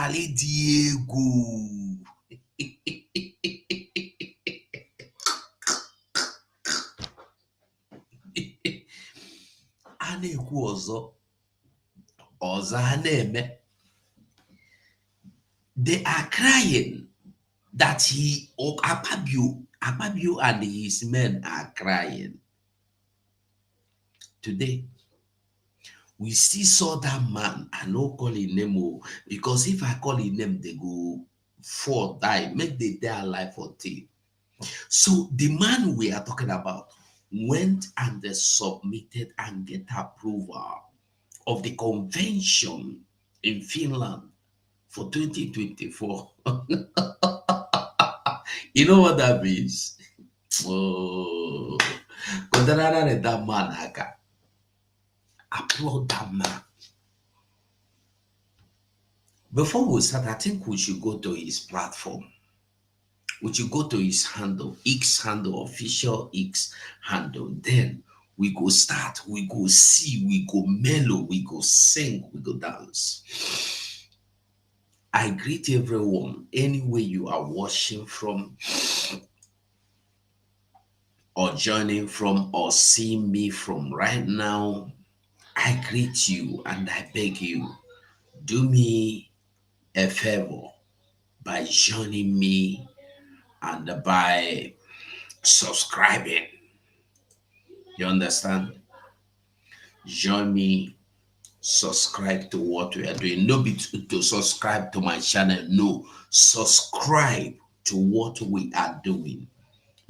Charlie Diego. A na-ekwu ọzọ ọzọ a na-eme. They are crying that Akpabio and his men are crying. Today, we still saw that man. I no call him name because if I call him name, they go fall, die, make they die alive for tea. So the man we are talking about went and they submitted and get approval of the convention in Finland for 2024. You know what that means? Oh, that man, I got applaud that man. Before we start, I think we should go to his platform. We should go to his handle, X handle, official X handle. Then we go start, we go see, we go mellow, we go sing, we go dance. I greet everyone anywhere you are watching from or joining from or seeing me from right now. I greet you and I beg you, do me a favor by joining me and by subscribing. You understand? Join me, subscribe to what we are doing. No be to subscribe to my channel. No, subscribe to what we are doing.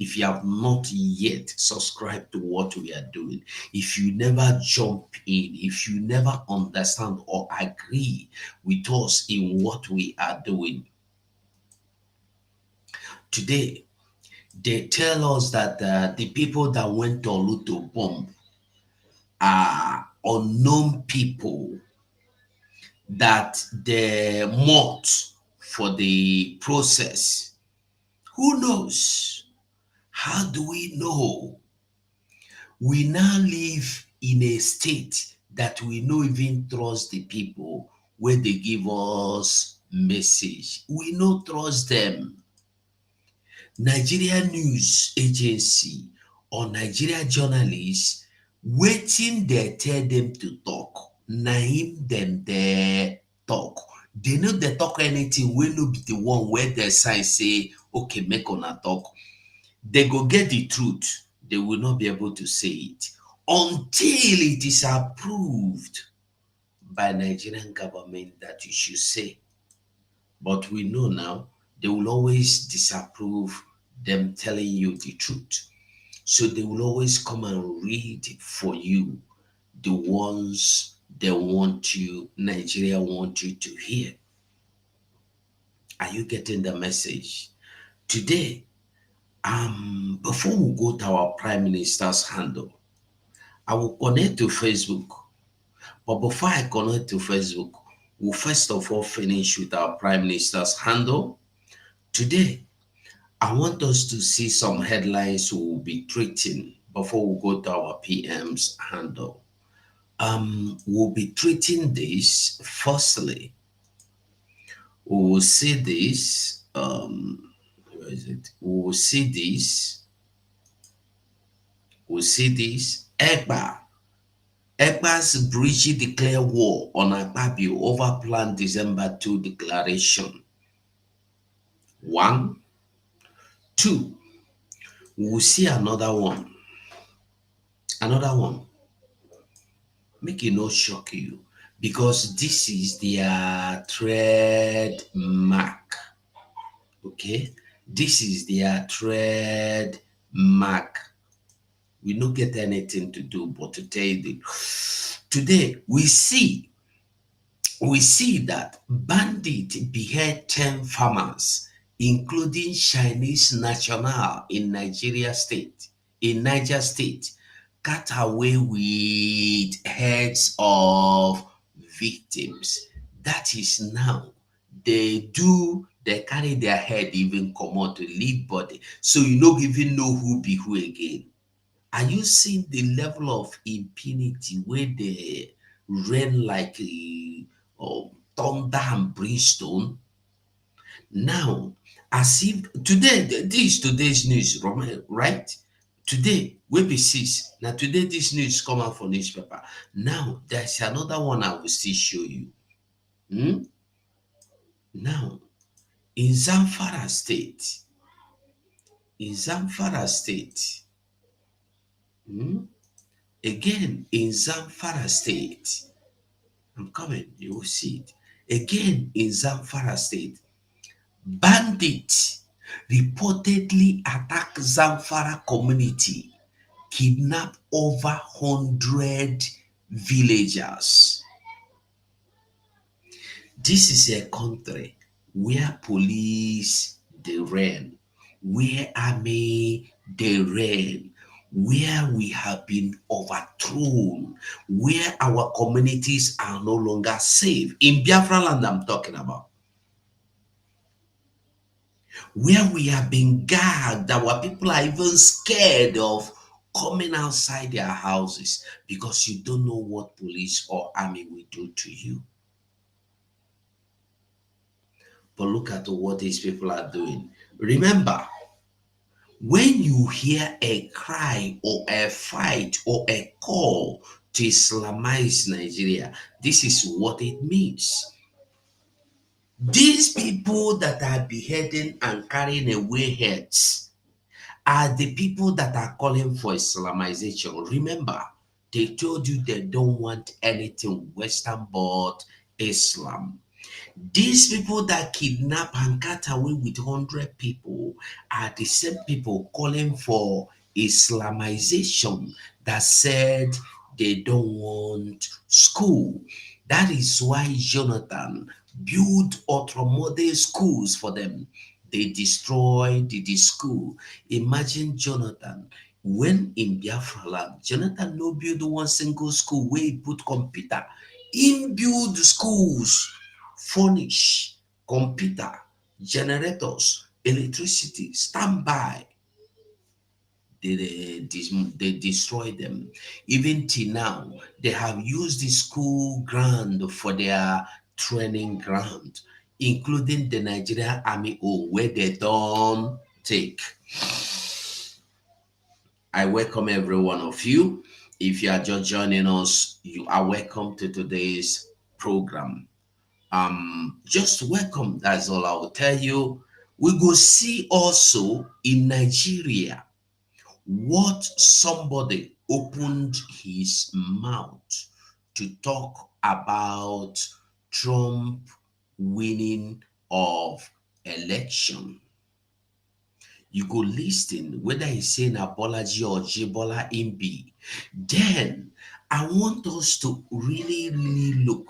If you have not yet subscribed to what we are doing, if you never jump in, if you never understand or agree with us in what we are doing, today they tell us that the people that went to Oluto bomb are unknown people that they mocked for the process. Who knows? How do we know? We now live in a state that we no even trust the people where they give us message. We no trust them. Nigeria News Agency or Nigeria journalists waiting they tell them to talk. Name them they talk. They know they talk anything we no be the one where they say, okay, make on a talk. They go get the truth. They will not be able to say it until it is approved by Nigerian government that you should say. But we know now they will always disapprove them telling you the truth. So they will always come and read for you the ones they want you, Nigeria want you to hear. Are you getting the message? Today, before we go to our Prime Minister's handle, I will connect to Facebook. But before I connect to Facebook, we'll first of all finish with our Prime Minister's handle. Today, I want us to see some headlines we'll be treating before we go to our PM's handle. We'll be treating this firstly. We will see this. Where is it? We will see this. We'll see this. Ekpa. Ekpa's breach declare war on Akpabio over planned December 2 declaration. 1. 2. We'll see another one. Another one. Make it not shock you because this is their trademark. Okay? This is their trademark. We don't get anything to do but to tell you the today we see that bandits behead 10 farmers, including Chinese national in Niger State, cut away with heads of victims. That is now they carry their head even come out to lead body, so you don't even know who be who again. Are you seeing the level of impunity where they ran like thunder and brimstone. Now, as if today, this today's news, right? Today, we be six. Now, today, this news come out for newspaper. Now, there's another one I will still show you. Hmm? Now, in Zamfara State, in Zamfara State, hmm? Again, in Zamfara State, I'm coming, you will see it. Again, in Zamfara State, bandits reportedly attack Zamfara community, kidnap over 100 villagers. This is a country where police they reign, where army they reign, where we have been overthrown, where our communities are no longer safe. In Biafra land, I'm talking about. Where we have been gagged, our people are even scared of coming outside their houses because you don't know what police or army will do to you. But look at what these people are doing. Remember, when you hear a cry or a fight or a call to Islamize Nigeria, this is what it means. These people that are beheading and carrying away heads are the people that are calling for Islamization. Remember, they told you they don't want anything Western but Islam. These people that kidnap and cut away with 100 people are the same people calling for Islamization that said they don't want school. That is why Jonathan built ultramodern schools for them. They destroyed the school. Imagine Jonathan when in Biafra land, Jonathan no build one single school where he put computer. Him build schools, furnish, computer, generators, electricity, standby. They destroy them. Even till now, they have used the school ground for their training ground, including the Nigerian Army where they don't take. I welcome every one of you. If you are just joining us, you are welcome to today's program. Just welcome. That's all I will tell you. We go see also in Nigeria what somebody opened his mouth to talk about Trump winning of election. You go listen whether he's saying apology or Jibola Imbi. Then I want us to really look.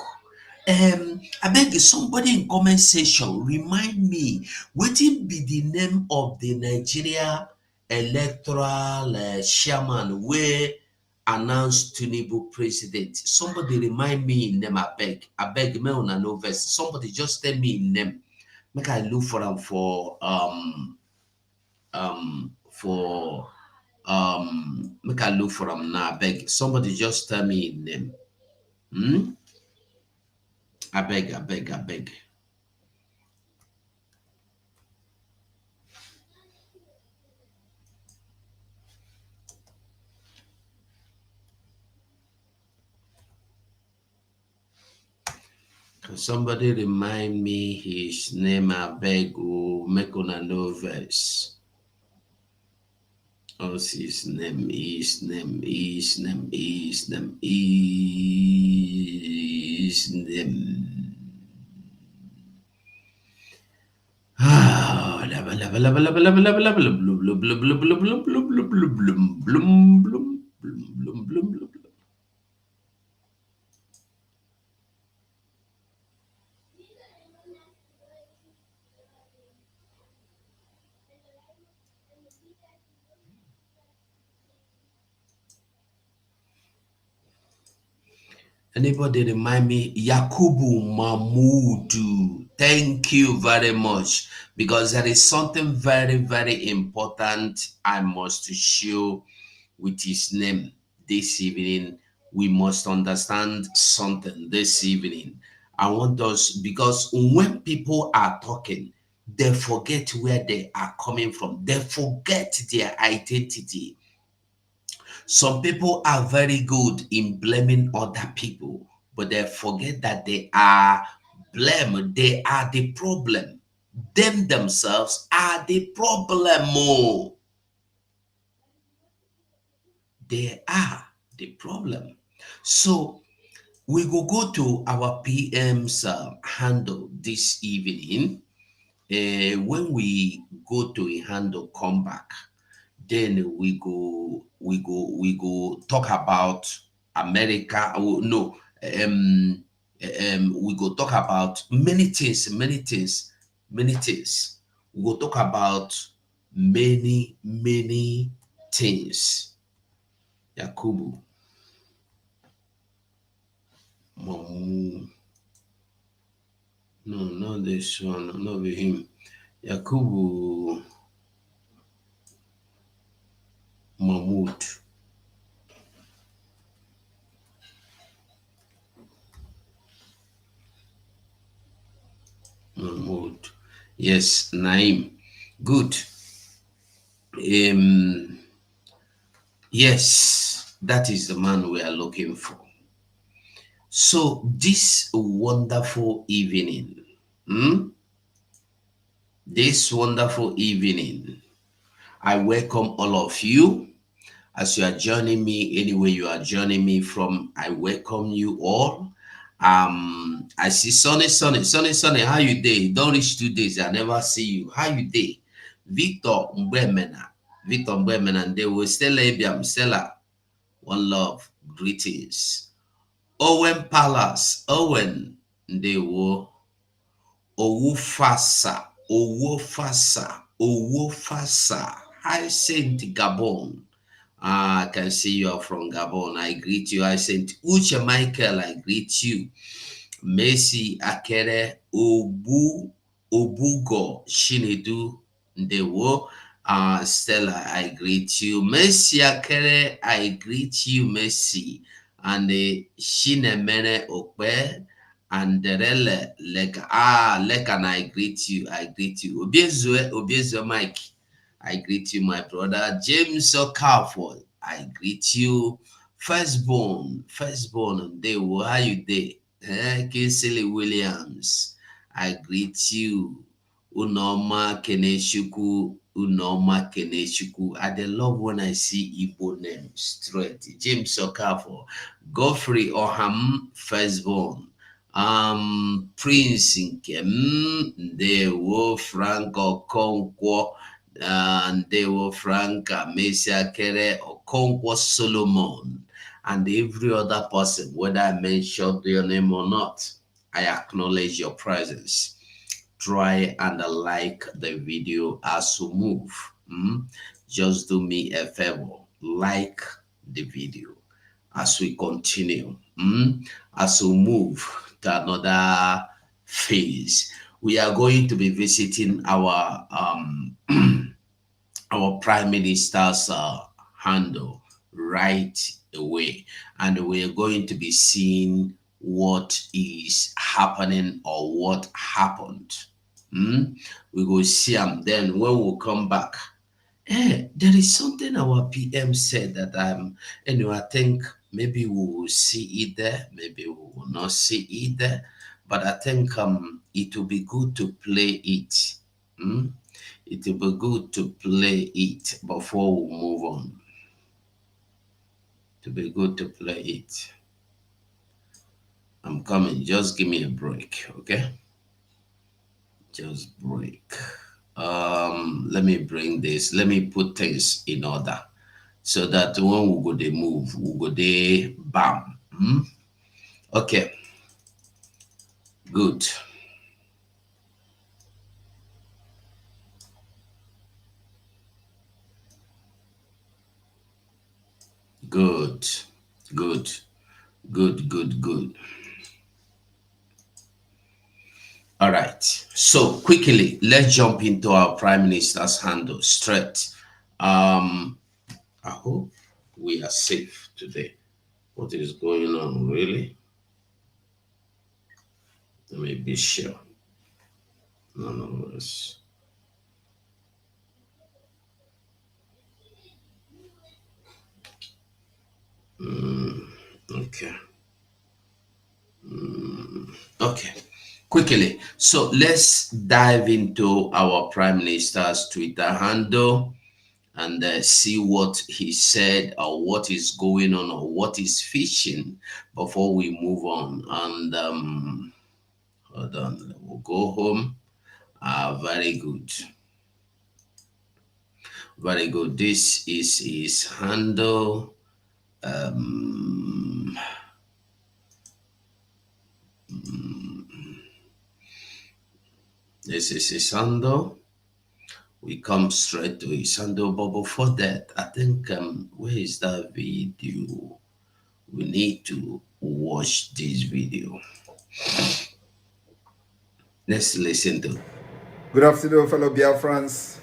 I beg somebody in comment section remind me wetin be the name of the Nigeria electoral chairman wey announce Tinubu president. Somebody remind me in name abeg make una no vex. Somebody just tell me in name make I look for am for make I look for am now abeg. Somebody just tell me in name. Abeg. Can somebody remind me his name abeg o make una no vex. What's his name? His name. Anybody remind me? Yakubu Mahmudu. Thank you very much. Because there is something very important I must show with his name this evening. We must understand something this evening. I want us, because when people are talking, they forget where they are coming from. They forget their identity. Some people are very good in blaming other people, but they forget that they are blamed. They are the problem. Them themselves are the problem. Oh, they are the problem. So we will go to our PM's handle this evening. When we go to a handle, come back, then we go talk about America. Oh, no, we go talk about many things, many things. We go talk about many things. Yakubu, Mamu, no, not this one, not with him. Yakubu Mahmoud. Mahmoud. Yes, Naim. Good. Um, yes, that is the man we are looking for. So this wonderful evening, hmm, this wonderful evening, I welcome all of you. As you are joining me, anywhere you are joining me from, I welcome you all. I see Sonny, how you day? Don't reach 2 days, I never see you. How you day? Victor Mbemena, and they will Stella Abiam, Stella, one love, greetings. Owen Palace, Owen, they will Owofasa, Hi Saint Gabon. I can see you are from Gabon. I greet you. I Saint Uche Michael, I greet you. Messi Akere Obugo Shinedu Ndewo. Stella, I greet you. Messi Akere, I greet you, Messi. And Shinemene Okwe and Derele Lekan, I greet you. I greet you. Obiezue Mike, I greet you, my brother. James Okafor, I greet you. Firstborn, Ndewo, how you dey? Kinsley Williams, I greet you. Unoma Keneshukwu. I dey love when I see Igbo names straight. James Okafor, Godfrey Oham, firstborn. Prince Nkem, Ndewo, Frank Okonkwo, Ndewo Frank Amesia Kere Okonkwo Solomon, and every other person, whether I mentioned your name or not. I acknowledge your presence. Try and like the video as we move. Just do me a favor, like the video as we continue. As we move to another phase, we are going to be visiting our prime minister's handle right away, and we're going to be seeing what is happening or what happened. We will see them. Then when we come back, there is something our PM said that anyway, I think maybe we will see it there, maybe we will not see it there, but I think it will be good to play it. It will be good to play it before we move on. To be good to play it. I'm coming. Just give me a break, okay? Just break. Let me bring this. Let me put things in order so that when we go they move, we go they bam. Okay. Good. Good. Good. Good. All right. So quickly, let's jump into our Prime Minister's handle straight. I hope we are safe today. What is going on, really? Let me be sure. Anonymous. Okay. Okay. Quickly. So let's dive into our Prime Minister's Twitter handle and see what he said or what is going on or what is fishing before we move on. And hold on, we'll go home. Very good. Very good. This is his handle. This is his handle. We come straight to his handle, but before that, I think where is that video? We need to watch this video. Let's listen to. Good afternoon, fellow Biafrans.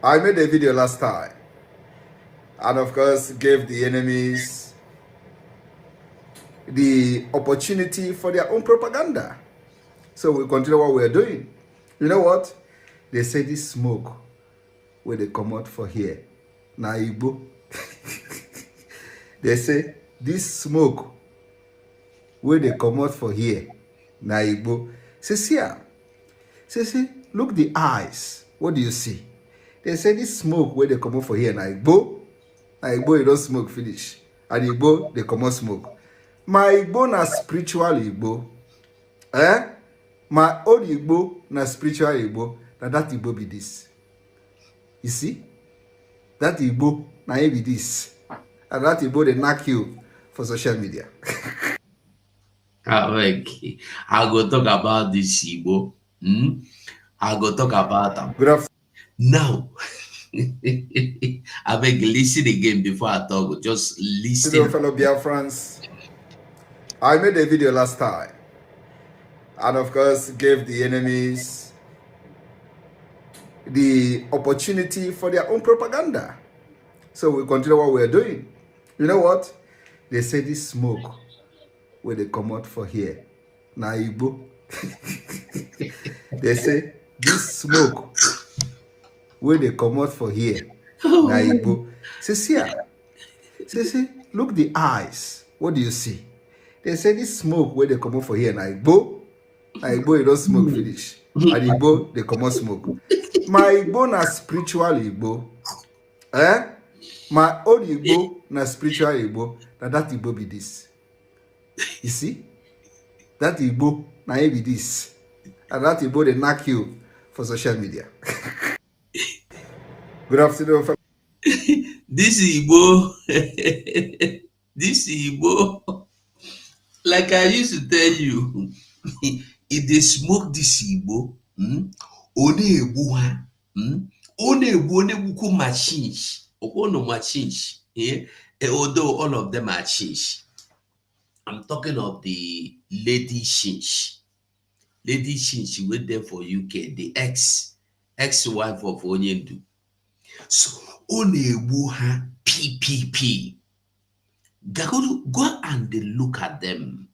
I made a video last time and, of course, gave the enemies the opportunity for their own propaganda. So we continue what we're doing. You know what? They say this smoke where they come out for here. Na Igbo. They say this smoke where they come out for here. Na Igbo. See, look the eyes. What do you see? They say this smoke where they come out for here. Na Igbo. Na Igbo, you don't smoke finish. And Igbo, they come out smoke. My Igbo na spiritual Igbo. My own Igbo na spiritual Igbo. Now that Igbo be this. You see? That Igbo na be this. And that Igbo they knock you for social media. Okay. I'll go talk about this Igbo. I'll go talk about them. Good afternoon. Now, I beg, listen again before I talk. Just listen. Fellow Biafrans. I made a video last time and, of course, gave the enemies the opportunity for their own propaganda. So we continue what we're doing. You know what? They say this smoke where they come out for here. Na Igbo. They say this smoke where they come out for here. Na Igbo. See, look the eyes. What do you see? They say this smoke where they come out for here. Na Igbo. Na Igbo, you don't smoke finish. And Igbo, they come out smoke. My Igbo na spiritual Igbo. My own Igbo na spiritual Igbo. Now that Igbo be this. You see? That Igbo na be this. And that Igbo they knock you for social media. Good afternoon. This Igbo, this Igbo, like I used to tell you, if they smoke this Igbo, one machines, no machines, although all of them are change. I'm talking of the lady Shinch. Lady Shinch went there for UK, the ex-wife of Onyendu. So Onebuha PPP. Go and look at them.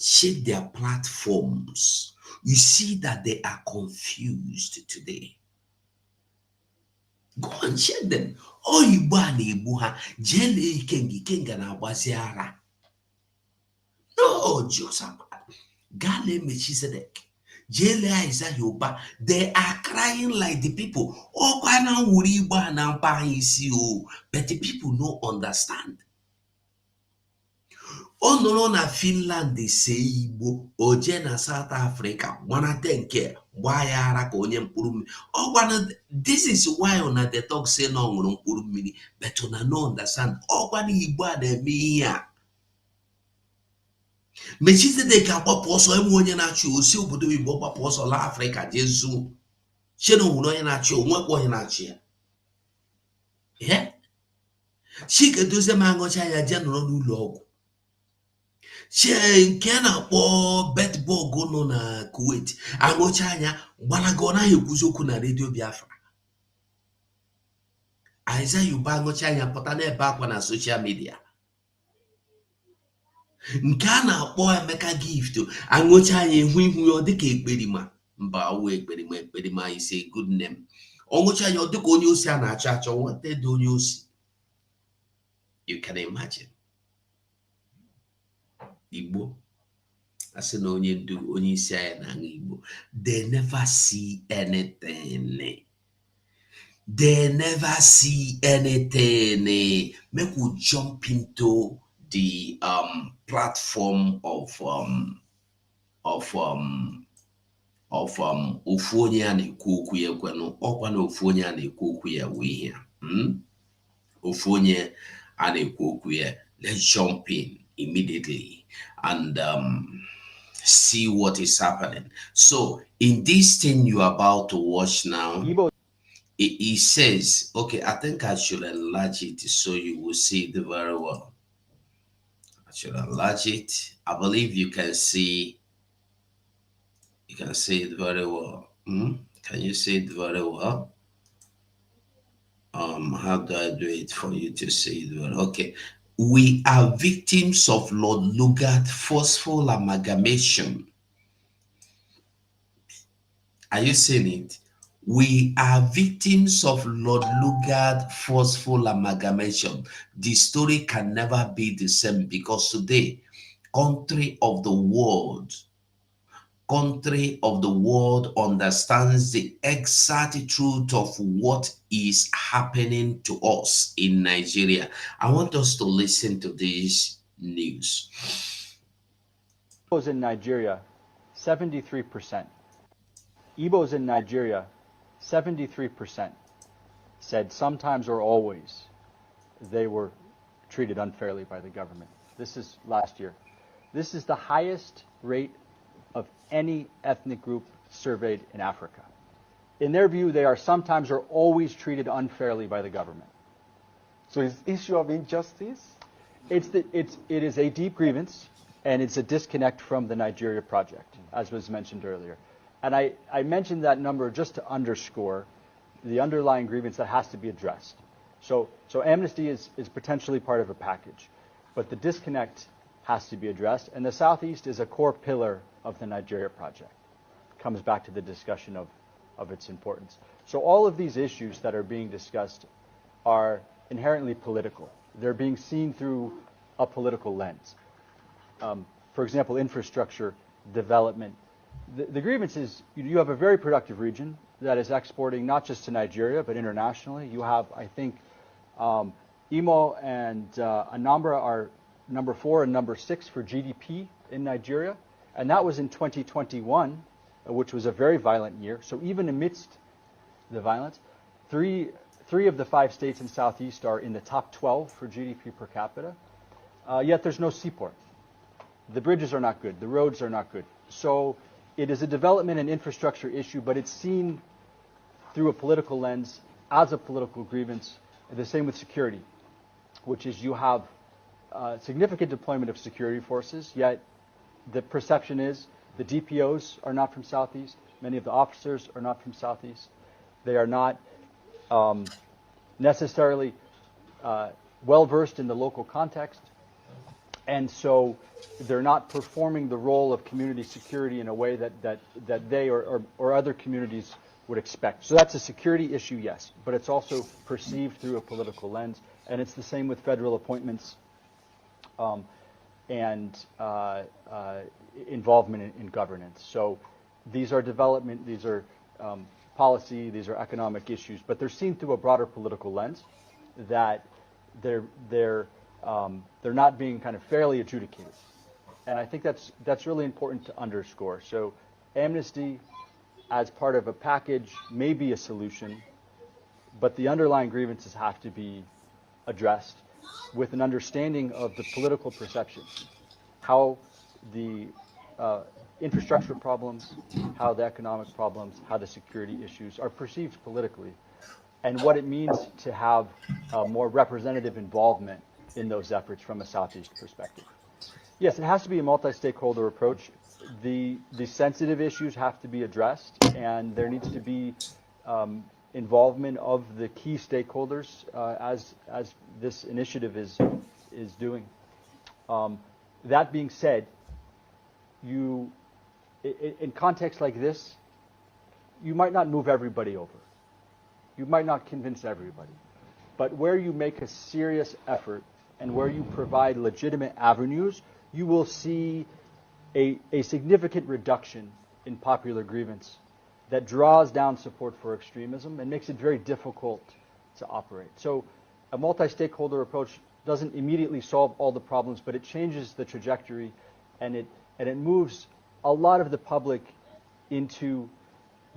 Check their platforms. You see that they are confused today. Go and check them. Oh, Igbo Nebuha, Jele Kenga na Waziara. No, Joseph. Gale Mechisedek. Jele Isaiah Yoba. They are crying like the people. Oh, Kana Uriba na Isi. But the people don't understand. Oh no na Finland they say Igbo oje na South Africa wana tenke gbaya ka onye mkpụrụ mmiri. Oh gwana, this is why una dey talk say no nwere mkpụrụ mmiri, but una no understand. Oh gwana Igbo a na-eme ihe a. Mechizedek agbapụ ọsọ enwe onye na-achị osi obodo Igbo gbapụ ọsọ la Africa jesu. Cheno nwere onye na-achị onwekwa onye na-achị ya. Yeah? Chike dozie ma ngọcha ya je nọrọ n'ụlọ ọgwụ. Nke a na-akpọ Betbog nọ na Kuwait aṅụcha anya gbalaga ọ naghị ekwuzi okwu na redio Biafra. Isaiah Yoba aṅụcha anya pụta n'ebe akwa na soshal midia. nke a na-akpọ Emeka gift aṅụcha anya ihu ihu ya ọ dịka ekperima. Mba, ọwụ ekperima. Ekperima is a good name. Ọṅụcha anya ọ dịka onye osi a na-achọ achọ. Wanted onye osi. You can imagine. Igbo asị na onye ndu onye isi anyị na-aṅụ Igbo. They never see anything. They never see anything. Make we jump into the platform of ofu onye a na-ekwu okwu ya kwenụ. Ọkwa na ofu onye a na-ekwu okwu ya wee ihe. Ofu onye a na-ekwu okwu ya. Let's jump in immediately and see what is happening. So in this thing you're about to watch now, it says, okay, I think I should enlarge it so you will see it very well. I should enlarge it. I believe you can see it very well. Can you see it very well? How do I do it for you to see it well? Okay. We are victims of Lord Lugard forceful amalgamation. Are you seeing it? We are victims of Lord Lugard forceful amalgamation. The story can never be the same because today, country of the world understands the exact truth of what is happening to us in Nigeria. I want us to listen to this news. Igbos in Nigeria, 73%. Igbos in Nigeria, 73% said sometimes or always they were treated unfairly by the government. This is last year. This is the highest rate of any ethnic group surveyed in Africa. In their view, they are sometimes or always treated unfairly by the government. So it's issue of injustice? It is a deep grievance, and it's a disconnect from the Nigeria project, as was mentioned earlier. And I mentioned that number just to underscore the underlying grievance that has to be addressed. So amnesty is potentially part of a package, but the disconnect has to be addressed, and the Southeast is a core pillar of the Nigeria project. It comes back to the discussion of its importance. So all of these issues that are being discussed are inherently political. They're being seen through a political lens. For example, infrastructure, development. The grievance is you have a very productive region that is exporting not just to Nigeria, but internationally. You have, I think, Imo and Anambra are number 4 and number 6 for GDP in Nigeria. And that was in 2021, which was a very violent year. So even amidst the violence, three of the 5 states in Southeast are in the top 12 for GDP per capita. Yet there's no seaport. The bridges are not good. The roads are not good. So it is a development and infrastructure issue, but it's seen through a political lens as a political grievance. The same with security, which is you have significant deployment of security forces, yet the perception is the DPOs are not from Southeast. Many of the officers are not from Southeast. They are not necessarily well-versed in the local context. And so they're not performing the role of community security in a way that they or other communities would expect. So that's a security issue, yes, but it's also perceived through a political lens. And it's the same with federal appointments and involvement in governance. So these are development, these are policy, these are economic issues, but they're seen through a broader political lens that they're not being kind of fairly adjudicated. And I think that's really important to underscore. So amnesty as part of a package may be a solution, but the underlying grievances have to be addressed with an understanding of the political perceptions, how the infrastructure problems, how the economic problems, how the security issues are perceived politically, and what it means to have more representative involvement in those efforts from a Southeast perspective. Yes, it has to be a multi-stakeholder approach. The sensitive issues have to be addressed, and there needs to be involvement of the key stakeholders as this initiative is doing. That being said, in context like this, you might not move everybody over. You might not convince everybody. But where you make a serious effort and where you provide legitimate avenues, you will see a significant reduction in popular grievance that draws down support for extremism and makes it very difficult to operate. So a multi-stakeholder approach doesn't immediately solve all the problems, but it changes the trajectory, and it moves a lot of the public into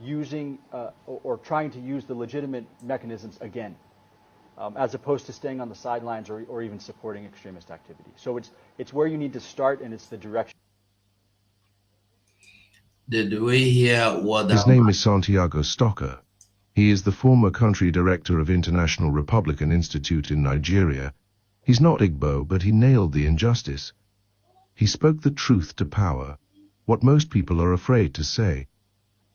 using or trying to use the legitimate mechanisms again, as opposed to staying on the sidelines or even supporting extremist activity. So it's where you need to start, and it's the direction. Did we hear what His name is Santiago Stocker. He is the former country director of International Republican Institute in Nigeria. He's not Igbo, but he nailed the injustice. He spoke the truth to power, what most people are afraid to say.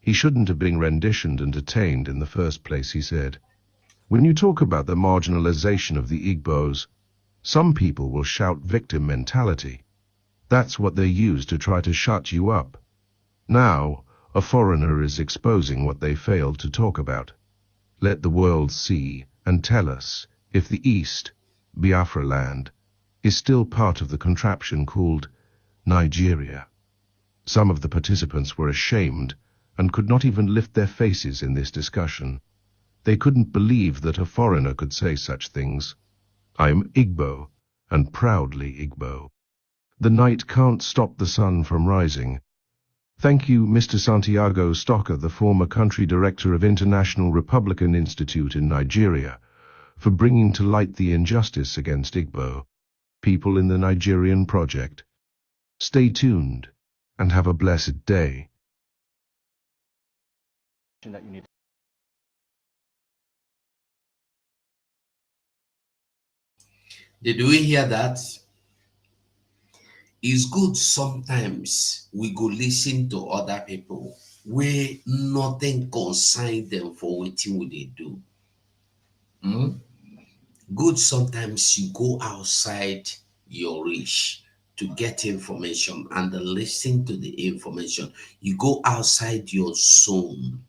He shouldn't have been renditioned and detained in the first place, he said. When you talk about the marginalization of the Igbos, some people will shout victim mentality. That's what they use to try to shut you up. Now, a foreigner is exposing what they failed to talk about. Let the world see and tell us if the East, Biafra land, is still part of the contraption called Nigeria. Some of the participants were ashamed and could not even lift their faces in this discussion. They couldn't believe that a foreigner could say such things. I'm Igbo, and proudly Igbo. The night can't stop the sun from rising. Thank you, Mr. Santiago Stocker, the former country director of International Republican Institute in Nigeria, for bringing to light the injustice against Igbo people in the Nigerian project. Stay tuned and have a blessed day. That you need. Did we hear that? It's good sometimes we go listen to other people where nothing concern them for what they do. Good sometimes you go outside your reach to get information and listen to the information. You go outside your zone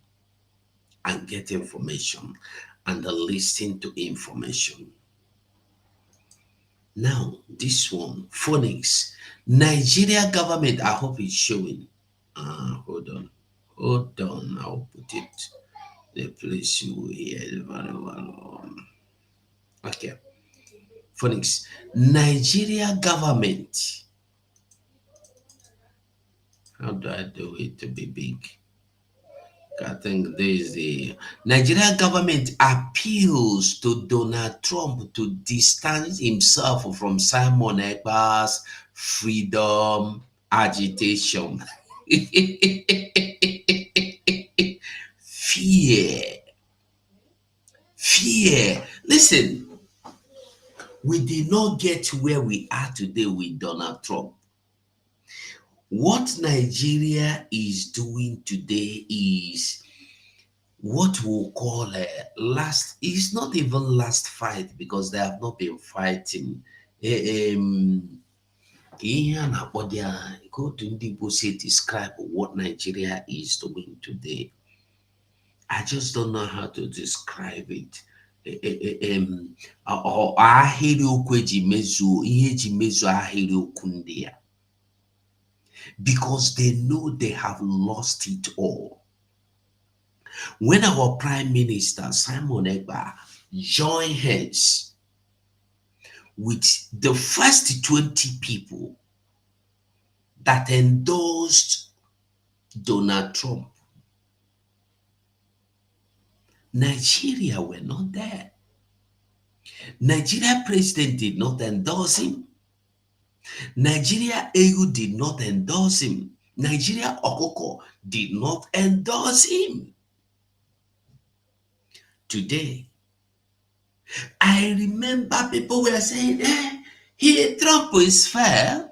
and get information and listen to information. Now, this one, Phoenix, Nigeria government, I hope it's showing. Hold on, I'll put it the place you will hear very well. Okay, Phoenix, Nigeria government. How do I do it to be big? I think there is the Nigerian government appeals to Donald Trump to distance himself from Simon Ekpa's freedom agitation. Fear. Fear. Listen, we did not get where we are today with Donald Trump. What Nigeria is doing today is what we'll call a last, it's not even last fight because they have not been fighting. Ihe a na-akpọ dia, go to ndị Igbo say describe what Nigeria is doing today. I just don't know how to describe it. Ahịrịokwu eji mezuo ihe eji mezuo ahịrịokwu ndị a, because they know they have lost it all. When our Prime Minister Simon Ekpa joined hands with the first 20 people that endorsed Donald Trump, Nigeria were not there. Nigeria president did not endorse him. Nigeria AU did not endorse him. Nigeria Okoko did not endorse him. Today, I remember people were saying, Trump is failed.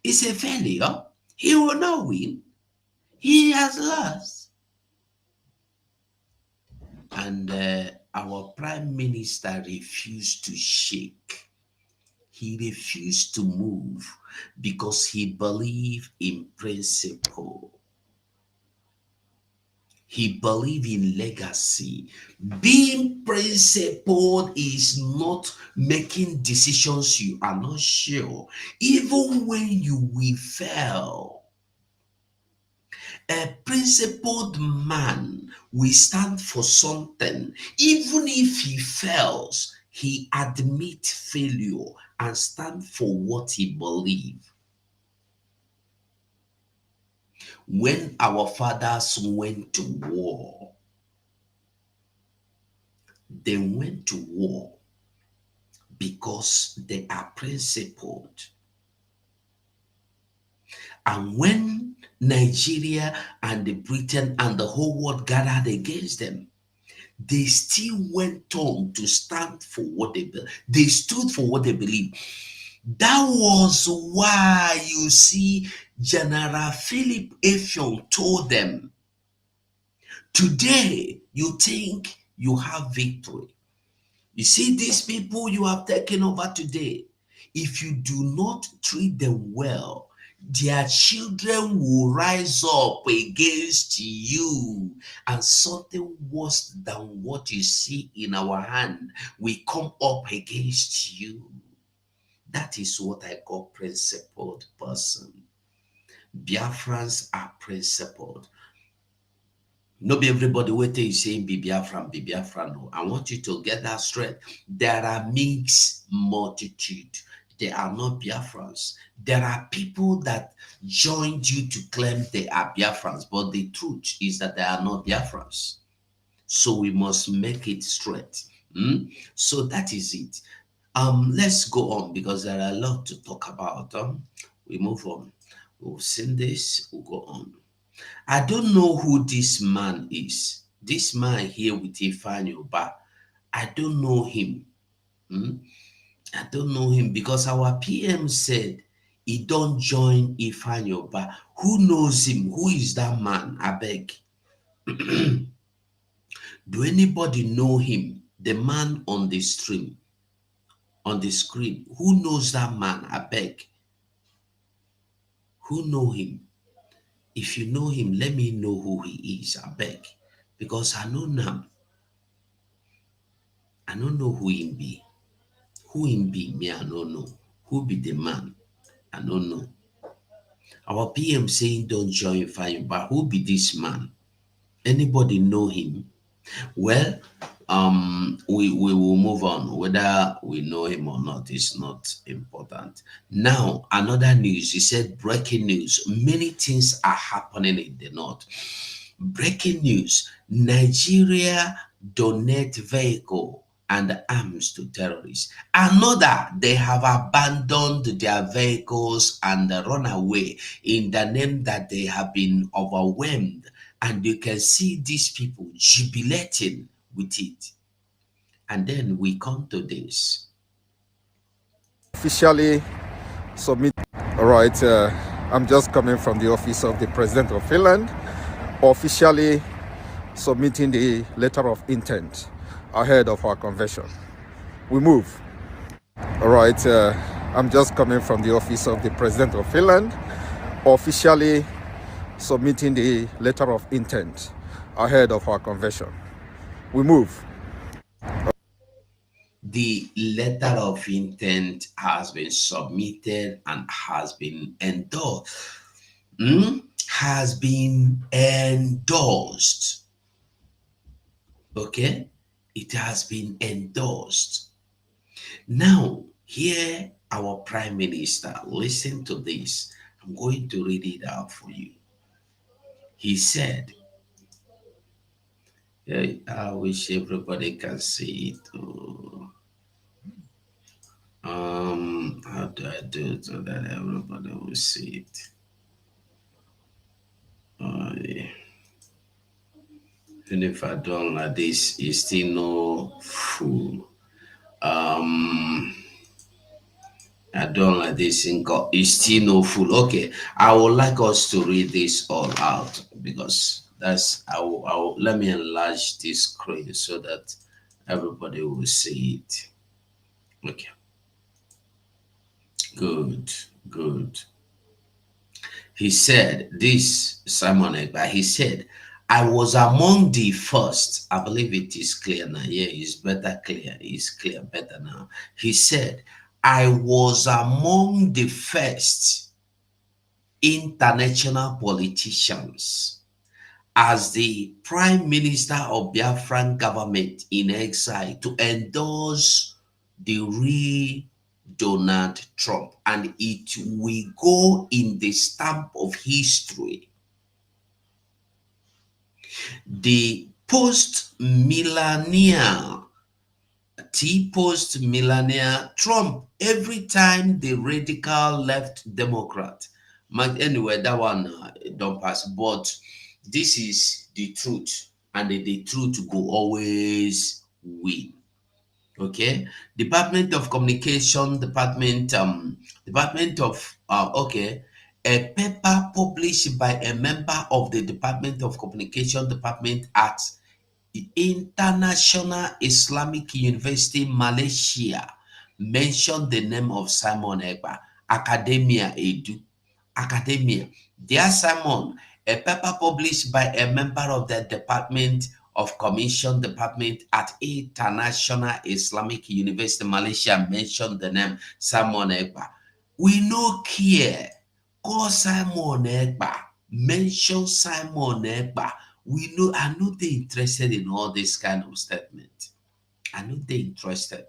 It's a failure. He will not win. He has lost. And our prime minister refused to shake. He refused to move. because he believed in principle. He believed in legacy. Being principled is not making decisions you are not sure. Even when you will fail, a principled man will stand for something. Even if he fails, he admit failure and stand for what he believes. When our fathers went to war, they went to war because they are principled. And when Nigeria and the Britain and the whole world gathered against them, they still went on to stand for what they believe. They stood for what they believe. That was why you see General Philip Effiong told them, today you think you have victory. You see these people you have taken over today, if you do not treat them well, their children will rise up against you, and something worse than what you see in our hand will come up against you. That is what I call principled person. Biafrans are principled. No be everybody waiting you saying be Biafran, be Biafran. No. I want you to get that straight. There are mixed multitude. They are not Biafrans. There are people that joined you to claim they are Biafrans, but the truth is that they are not Biafrans. So we must make it straight. So that is it. Let's go on because there are a lot to talk about. We move on. We've seen this. We'll go on. I don't know who this man is. This man here with Ifeanyi Uba, I don't know him. I don't know him because our PM said he don't join Ifeanyi Uba. Who knows him? Who is that man? I beg. Do anybody know him? The man on the stream, on the screen. Who knows that man? I beg. Who know him? If you know him, let me know who he is. I beg. Because I know now. I don't know who him be. Who him be, me, I don't know. Who be the man? I don't know. Our PM saying don't join fire, but who be this man? Anybody know him? Well, we will move on. Whether we know him or not is not important. Now, another news. He said breaking news. Many things are happening in the north. Breaking news. Nigeria donate vehicle and arms to terrorists. Another, they have abandoned their vehicles and run away in the name that they have been overwhelmed. And you can see these people jubilating with it. And then we come to this. Officially submit. All right, I'm just coming from the office of the President of Finland, officially submitting the letter of intent ahead of our convention. We move. All right, I'm just coming from the office of the President of Finland, officially submitting the letter of intent ahead of our convention. We move. The letter of intent has been submitted and has been endorsed. Has been endorsed. Okay? It has been endorsed. Now, here our Prime Minister, listen to this. I'm going to read it out for you. He said, I wish everybody can see it. How do I do it so that everybody will see it? Yeah. Even if I don't like this, it's still no full. I don't like this in God. It's still no full. Okay, I would like us to read this all out because that's I will let me enlarge this screen so that everybody will see it. Okay. Good. Good. He said, this Simon Ekpa, he said, I was among the first. I believe it is clear now. Yeah, it's better clear. It's clear better now. He said, I was among the first international politicians as the prime minister of Biafran government in exile to endorse the real Donald Trump, and it will go in the stamp of history. The post-millennial, post-millennial Trump, every time the radical left Democrat, anyway, that one don't pass, but this is the truth, and the truth will always win. Okay, Department of Communication, Department of okay, a paper published by a member of the Department of Communication Department at the International Islamic University Malaysia mentioned the name of Simon Ekpa, Academia Edu. Academia. Dear Simon, a paper published by a member of the Department of Commission Department at International Islamic University Malaysia mentioned the name Simon Ekpa. We no care. Call Simon Ekpa. Mention Simon Ekpa. We know, I'm not interested in all this kind of statement. I'm not interested.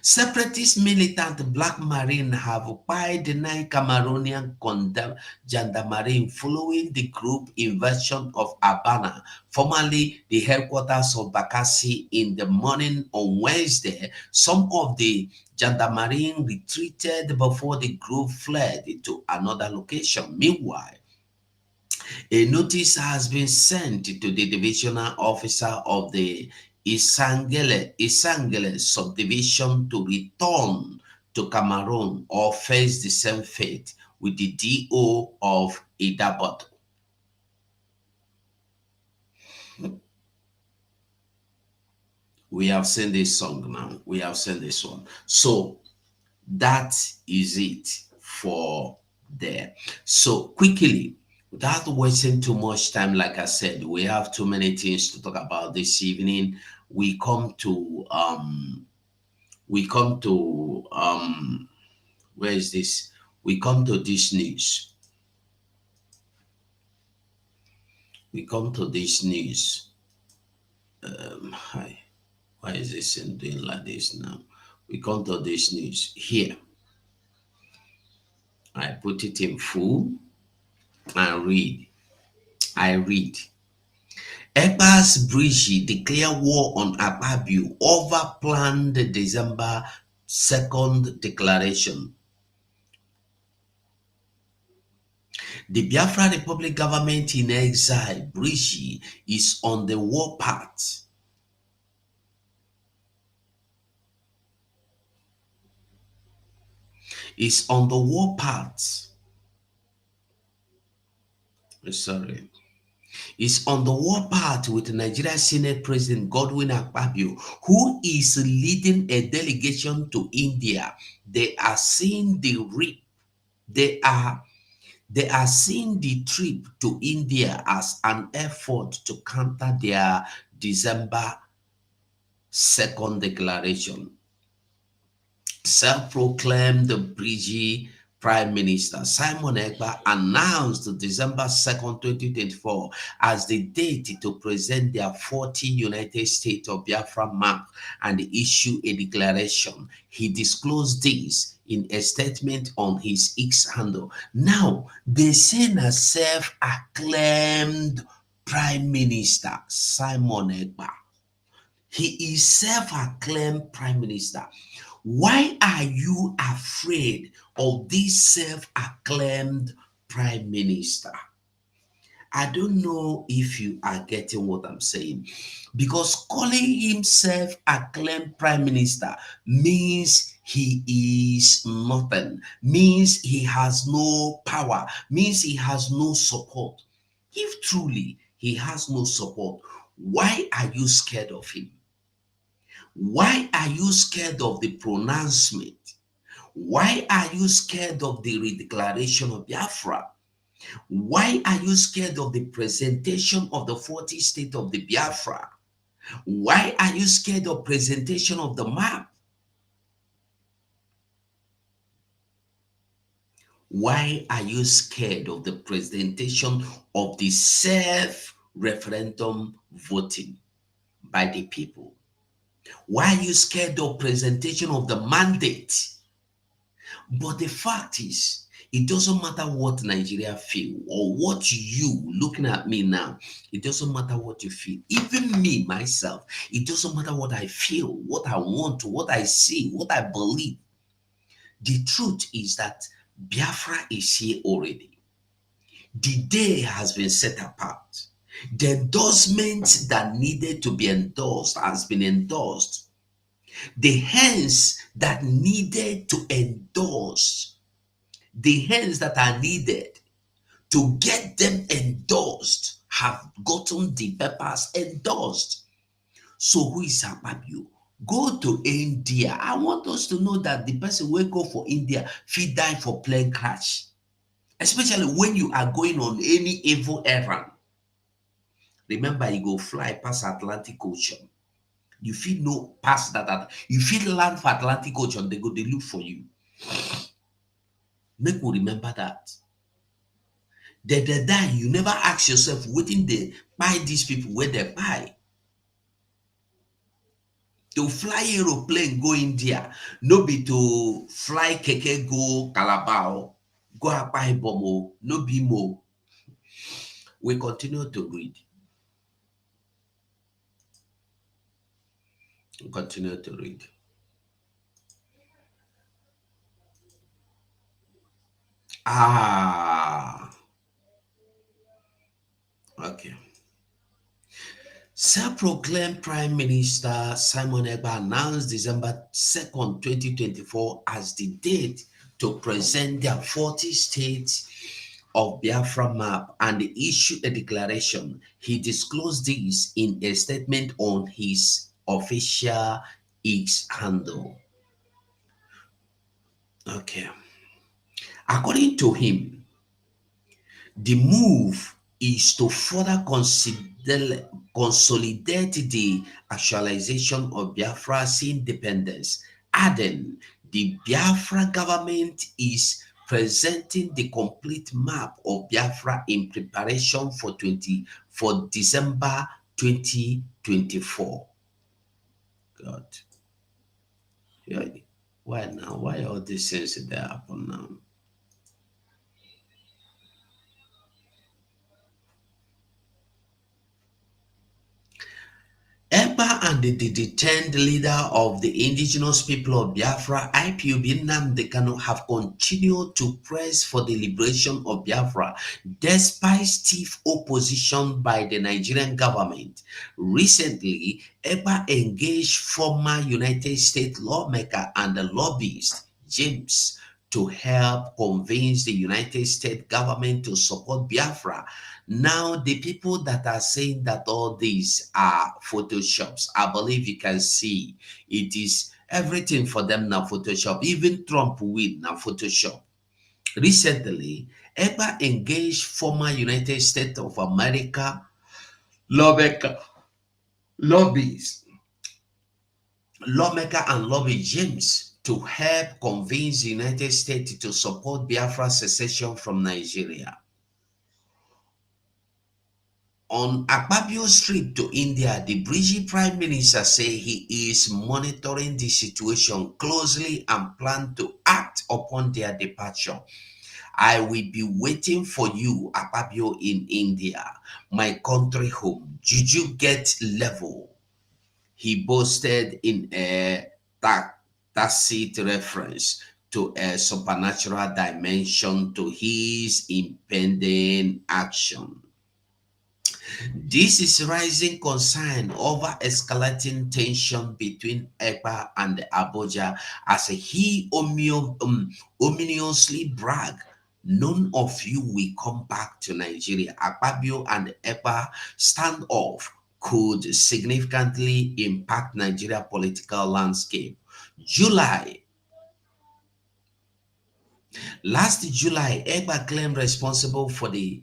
Separatist militant Black Marine have occupied the 9 Cameroonian gendarmerie following the group invasion of Abana, formerly the headquarters of Bakassi, in the morning on Wednesday. Some of the gendarmerie retreated before the group fled to another location. Meanwhile, a notice has been sent to the divisional officer of the Isangele subdivision to return to Cameroon or face the same fate with the DO of Idabot. We have seen this song now. We have seen this one. So that is it for there. So quickly, without wasting too much time, like I said, we have too many things to talk about this evening. We come to where is this? We come to this news. We come to this news. Hi. Why is this doing like this now? We come to this news here. I put it in full and read. I read. Ekpa's Bridge declare war on Akpabio over planned December 2nd declaration. The Biafra Republic government in exile, Bridge, is on the war path. Is on the war path. Sorry. Is on the war path with Nigeria Senate President Godwin Akpabio, who is leading a delegation to India. They are seeing the They are seeing the trip to India as an effort to counter their December 2nd declaration. Self-proclaimed British Prime Minister Simon Ekpa announced December 2nd, 2024 as the date to present their 40 United States of Biafra map and issue a declaration. He disclosed this in a statement on his X handle. Now, they say a self-acclaimed Prime Minister Simon Ekpa. He is self-acclaimed Prime Minister. Why are you afraid of this self-acclaimed Prime Minister? I don't know if you are getting what I'm saying. Because calling himself acclaimed Prime Minister means he is nothing, means he has no power, means he has no support. If truly he has no support, why are you scared of him? Why are you scared of the pronouncement? Why are you scared of the redeclaration of Biafra? Why are you scared of the presentation of the 40 state of the Biafra? Why are you scared of presentation of the map? Why are you scared of the presentation of the self-referendum voting by the people? Why are you scared of presentation of the mandate? But the fact is, it doesn't matter what Nigeria feel or what you looking at me now. It doesn't matter what you feel. Even me, myself, it doesn't matter what I feel, what I want, what I see, what I believe. The truth is that Biafra is here already. The day has been set apart. The endorsement that needed to be endorsed has been endorsed. The hands that needed to endorse, the hands that are needed to get them endorsed have gotten the papers endorsed. So who is Akpabio? Go to India. I want us to know that the person will go for India, fit die for plane crash. Especially when you are going on any evil errand. Remember, you go fly past Atlantic Ocean. You feel no past that. You feel land for Atlantic Ocean, they go, they look for you. Make we remember that. They die. You never ask yourself, waiting they buy these people where they buy. To fly aeroplane go India, no be to fly keke go Calabar, go Apai Bomo, no be more. We continue to read. We continue to read. Okay. Self-proclaimed Prime Minister Simon Ekpa announced December 2nd, 2024 as the date to present their 40 states of Biafra map and issue a declaration. He disclosed this in a statement on his official X handle. Okay. According to him, the move is to further consolidate the actualization of Biafra's independence, adding the Biafra government is presenting the complete map of Biafra in preparation for December 2024. God. Yeah. Why now? Why all these things that happen now? Ekpa and the detained leader of the indigenous people of Biafra, IPOB Nnamdi Kanu, have continued to press for the liberation of Biafra despite stiff opposition by the Nigerian government. Recently, Ekpa engaged former United States lawmaker and lobbyist James to help convince the United States government to support Biafra. Now, the people that are saying that all these are photoshops, I believe you can see it is everything for them now Photoshop. Even Trump will now Photoshop. Recently, Ekpa engaged former United States of America lawmaker, lobbies, lawmaker and lobby James to help convince the United States to support Biafra secession from Nigeria. On Akpabio's trip to India, the British Prime Minister said he is monitoring the situation closely and plan to act upon their departure. I will be waiting for you, Akpabio, in India, my country home. Juju get level, he boasted in a tacit reference to a supernatural dimension to his impending action. This is rising concern over escalating tension between Ekpa and Abuja as he ominously bragged, none of you will come back to Nigeria. Akpabio and Ekpa standoff could significantly impact Nigeria political landscape. July Last July, Ekpa claimed responsible for the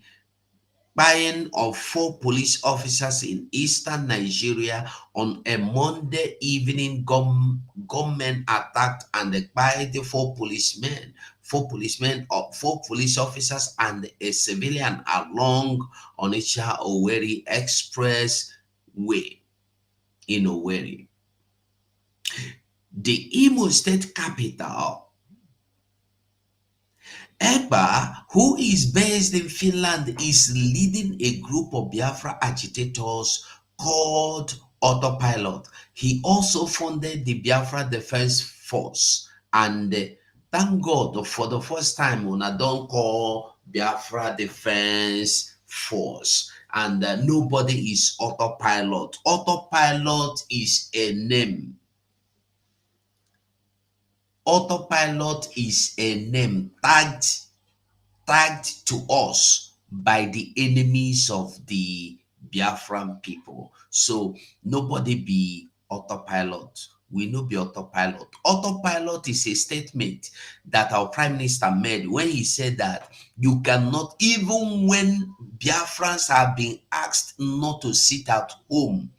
buying of 4 police officers in eastern Nigeria on a Monday evening. Gunmen attacked and expired the 4 policemen, 4 police officers, and a civilian along Onitsha Owerri Expressway in Owerri. The Imo State capital, Ekpa, who is based in Finland, is leading a group of Biafra agitators called Autopilot. He also funded the Biafra Defense Force. And thank God for the first time when I don't call Biafra Defense Force. And nobody is Autopilot. Autopilot is a name. Autopilot is a name tagged to us by the enemies of the Biafran people. So nobody be autopilot. We no be autopilot. Autopilot is a statement that our prime minister made when he said that you cannot, even when Biafrans are being asked not to sit at home,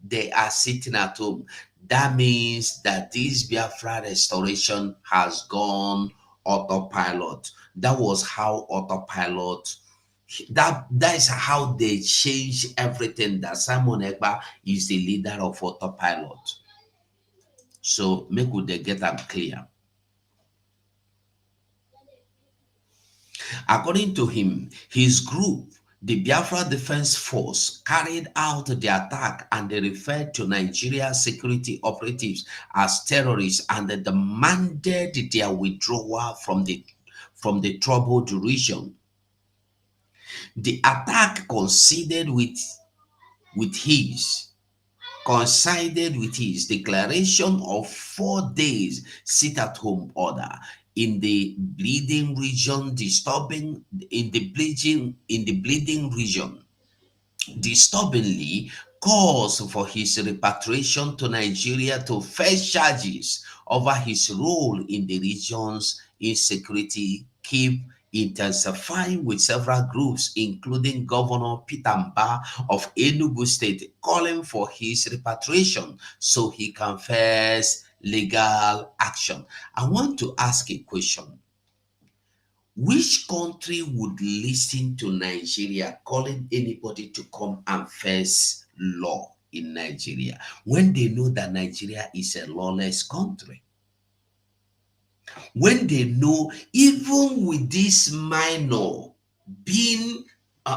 they are sitting at home. That means that this Biafra restoration has gone autopilot. That was how autopilot, that is how they change everything. That Simon Ekpa is the leader of autopilot. So make would they get them clear. According to him, his group, the Biafra Defense Force, carried out the attack and they referred to Nigeria security operatives as terrorists and they demanded their withdrawal from the troubled region. The attack coincided with his declaration of 4 days sit-at-home order in the bleeding region, disturbingly calls for his repatriation to Nigeria to face charges over his role in the region's insecurity keep intensifying, with several groups, including Governor Peter Mba of Enugu State, calling for his repatriation so he can face legal action. I want to ask a question. Which country would listen to Nigeria calling anybody to come and face law in Nigeria when they know that Nigeria is a lawless country? When they know, even with this minor being, do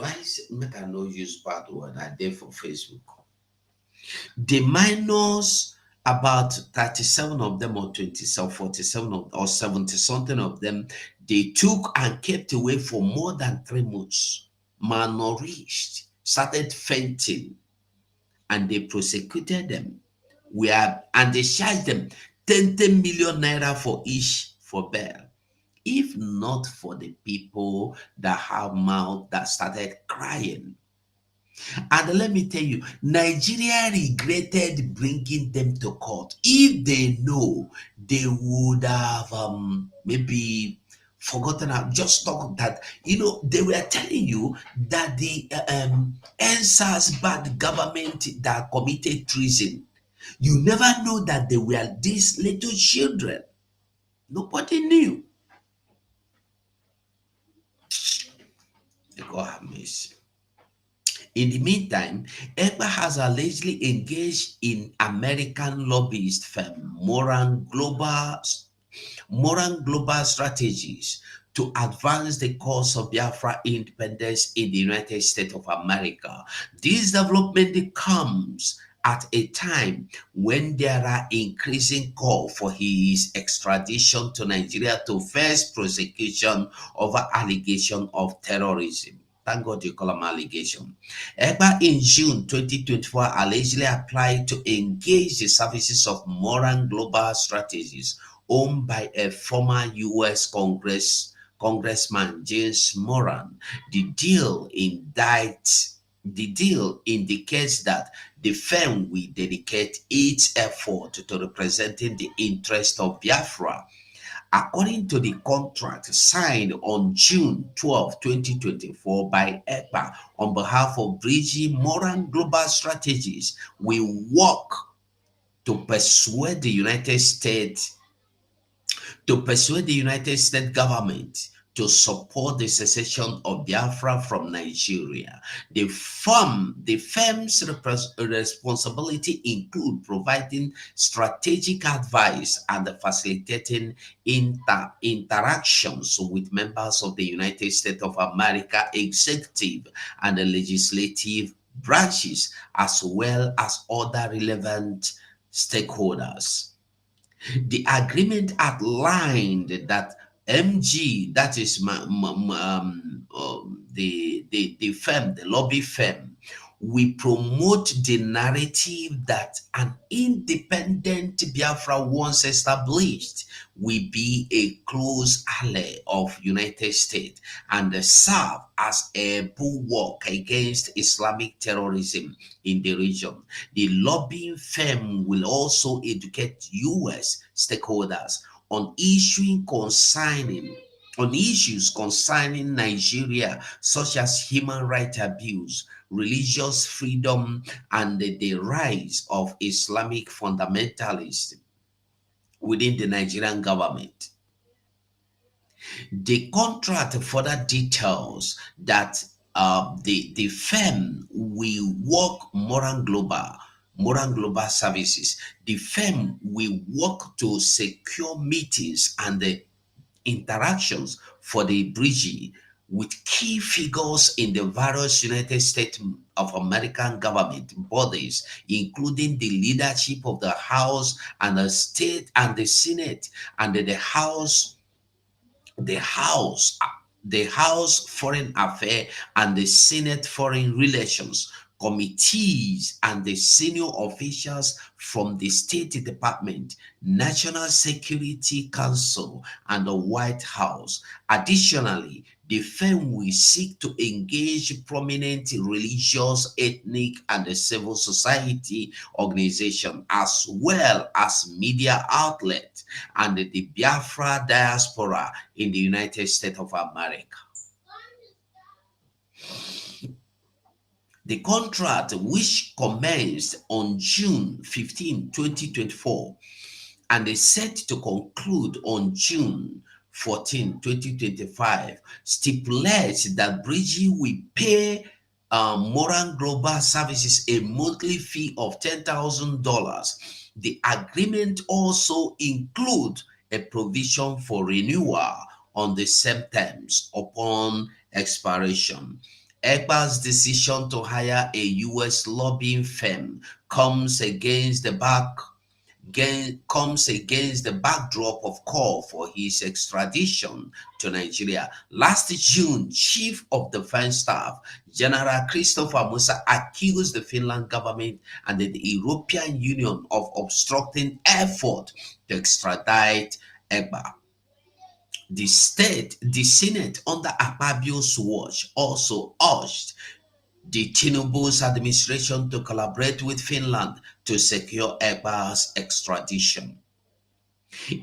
I make I not use bad word? I did for Facebook. The minors, about 37 of them or 27, 47 or 70 something of them, they took and kept away for more than 3 months, malnourished, started fainting, and they prosecuted them. And they charged them 10 million naira for each for bail. If not for the people that have mouth that started crying. And let me tell you, Nigeria regretted bringing them to court. If they know, they would have maybe forgotten, just talk that, they were telling you that the NSAS bad government that committed treason, you never know that they were these little children. Nobody knew. God have mercy. In the meantime, Ekpa has allegedly engaged in American lobbyist firm Moran Global Strategies to advance the cause of Biafra independence in the United States of America. This development comes at a time when there are increasing call for his extradition to Nigeria to face prosecution over allegation of terrorism. Thank God you call them allegation. Ekpa in June 2024 allegedly applied to engage the services of Moran Global Strategies, owned by a former U.S. Congressman, James Moran. The deal indicts The deal indicates that the firm will dedicate its effort to representing the interest of Biafra. According to the contract signed on June 12, 2024 by Ekpa on behalf of Bridging Moran Global Strategies, we work to persuade the United States government to support the secession of Biafra from Nigeria. The firm's responsibility include providing strategic advice and facilitating interactions with members of the United States of America executive and the legislative branches, as well as other relevant stakeholders. The agreement outlined that MG, that is the firm, the lobby firm, we promote the narrative that an independent Biafra once established will be a close ally of United States and serve as a bulwark against Islamic terrorism in the region. The lobbying firm will also educate U.S. stakeholders on issues concerning Nigeria, such as human rights abuse, religious freedom, and the rise of Islamic fundamentalists within the Nigerian government. The contract further details that the firm will work Moran Global Services. The firm will work to secure meetings and the interactions for the bridge with key figures in the various United States of American government bodies, including the leadership of the House and the State and the Senate, and the House, the House Foreign Affairs and the Senate Foreign Relations committees, and the senior officials from the State Department, National Security Council, and the White House. Additionally, the firm will seek to engage prominent religious, ethnic, and civil society organizations, as well as media outlets and the Biafra diaspora in the United States of America. The contract, which commenced on June 15, 2024, and is set to conclude on June 14, 2025, stipulates that Bridgie will pay Moran Global Services a monthly fee of $10,000. The agreement also includes a provision for renewal on the same terms upon expiration. Ekpa's decision to hire a U.S. lobbying firm comes against the backdrop of call for his extradition to Nigeria. Last June, Chief of Defense Staff General Christopher Musa accused the Finland government and the European Union of obstructing effort to extradite Ekpa. The Senate under Akpabio's watch also urged the Tinubu's administration to collaborate with Finland to secure Ekpa's extradition.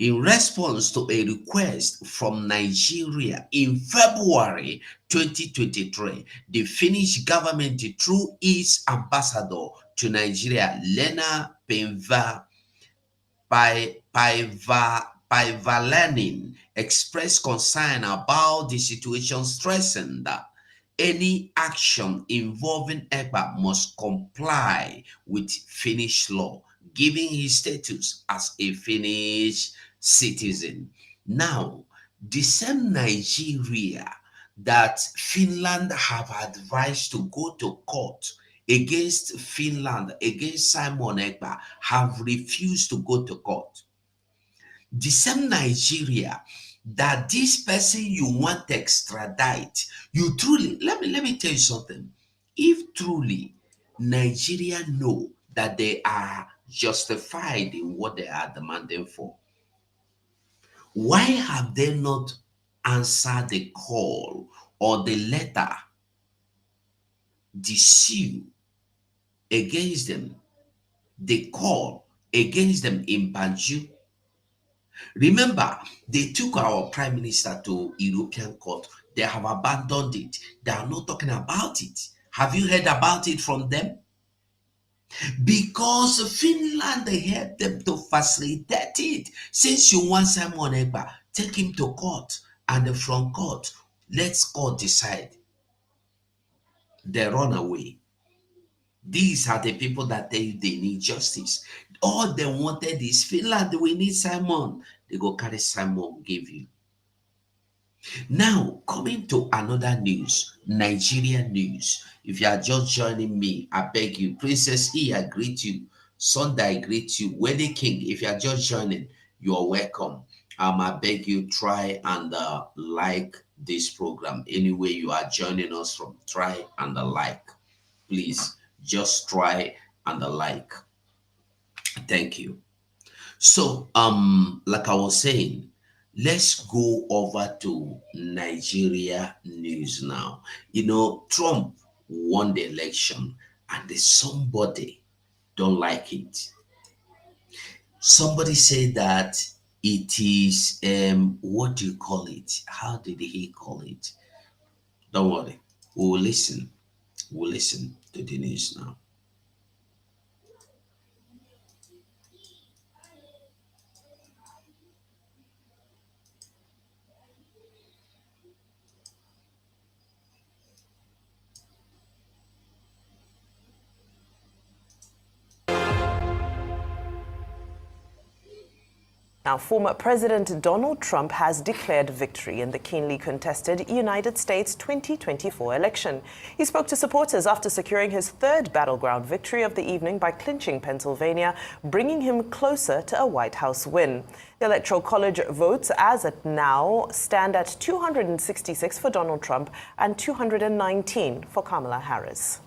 In response to a request from Nigeria in February 2023, the Finnish government, through its ambassador to Nigeria, Lena Paivalainen, expressed concern about the situation, stressing that any action involving Ekpa must comply with Finnish law, giving his status as a Finnish citizen. Now, the same Nigeria that Finland have advised to go to court against Simon Ekpa, have refused to go to court. The same Nigeria that this person you want to extradite, you truly, let me tell you something. If truly Nigeria know that they are justified in what they are demanding for, why have they not answered the call or the letter the sue against them, the call against them in Banjul. Remember, they took our prime minister to European court. They have abandoned it. They are not talking about it. Have you heard about it from them? Because Finland helped them to facilitate it. Since you want Simon Ekpa, take him to court, and from court, let's court decide. They run away. These are the people that they need justice. All they wanted is Finland, we need Simon. They go carry Simon, give you. Now, coming to another news, Nigerian news. If you are just joining me, I beg you, Princess E, I greet you. Sunday, I greet you. Wedding King, if you are just joining, you are welcome. I beg you, try and like this program. Anyway, you are joining us from, try and like. Please, just try and like. Thank you. So, like I was saying, let's go over to Nigeria news now. You know, Trump won the election, and somebody don't like it. Somebody said that it is what do you call it? How did he call it? Don't worry, we'll listen. We'll listen to the news now. Now, former President Donald Trump has declared victory in the keenly contested United States 2024 election. He spoke to supporters after securing his third battleground victory of the evening by clinching Pennsylvania, bringing him closer to a White House win. The Electoral College votes as at now stand at 266 for Donald Trump and 219 for Kamala Harris.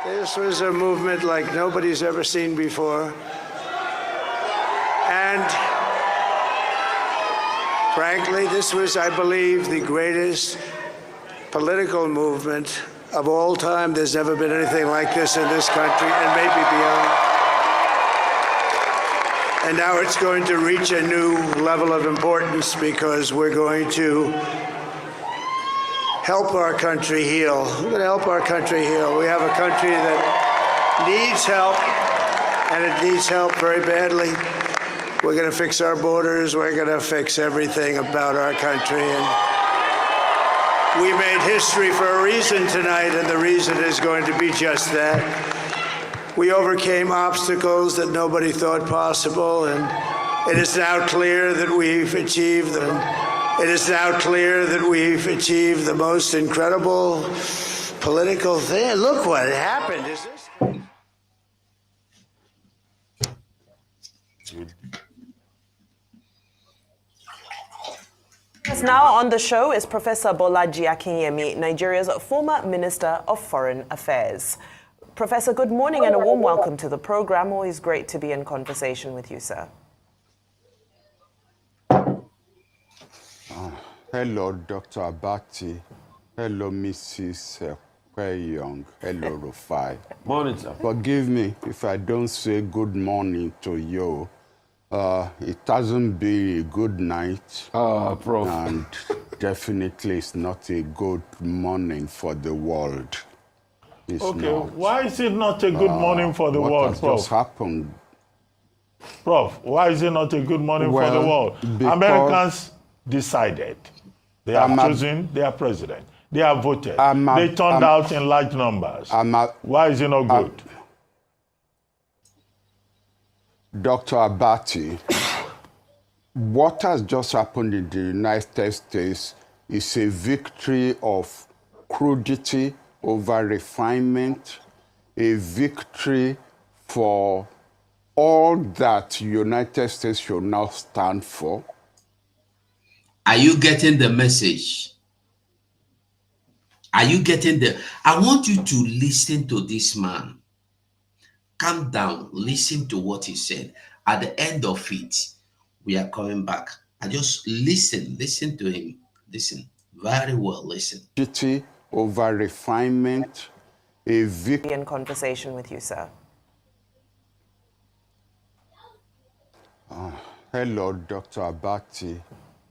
This was a movement like nobody's ever seen before. And frankly, this was, I believe, the greatest political movement of all time. There's never been anything like this in this country, and maybe beyond. And now it's going to reach a new level of importance because we're going to help our country heal. We're going to help our country heal. We have a country that needs help, and it needs help very badly. We're going to fix our borders. We're going to fix everything about our country. And we made history for a reason tonight, and the reason is going to be just that. We overcame obstacles that nobody thought possible, and it is now clear that we've achieved them. It is now clear that we've achieved the most incredible political thing. Look what happened. Is this? Now on the show is Professor Bolaji Akinyemi, Nigeria's former Minister of Foreign Affairs. Professor, good morning and a warm welcome to the program. Always great to be in conversation with you, sir. Hello, Dr. Abati. Hello, Mrs. Young. Hello, Rufai. Morning, sir. Forgive me if I don't say good morning to you. It hasn't been a good night. Prof. And definitely it's not a good morning for the world. It's Okay, not. why is it not a good morning for the What world, has Prof? just happened? Prof, why is it not a good morning for the Well, world? because- Americans decided. They have chosen their president. They have voted. They turned out in large numbers. Why is it not good? Dr. Abati, what has just happened in the United States is a victory of crudity over refinement, a victory for all that United States should now stand for. Are you getting the message? Are you getting the... I want you to listen to this man. Calm down, listen to what he said. At the end of it, we are coming back. I just listen to him. Listen, very well, listen. Crudity over refinement, a victory. In conversation with you, sir. Hello, Dr. Abati.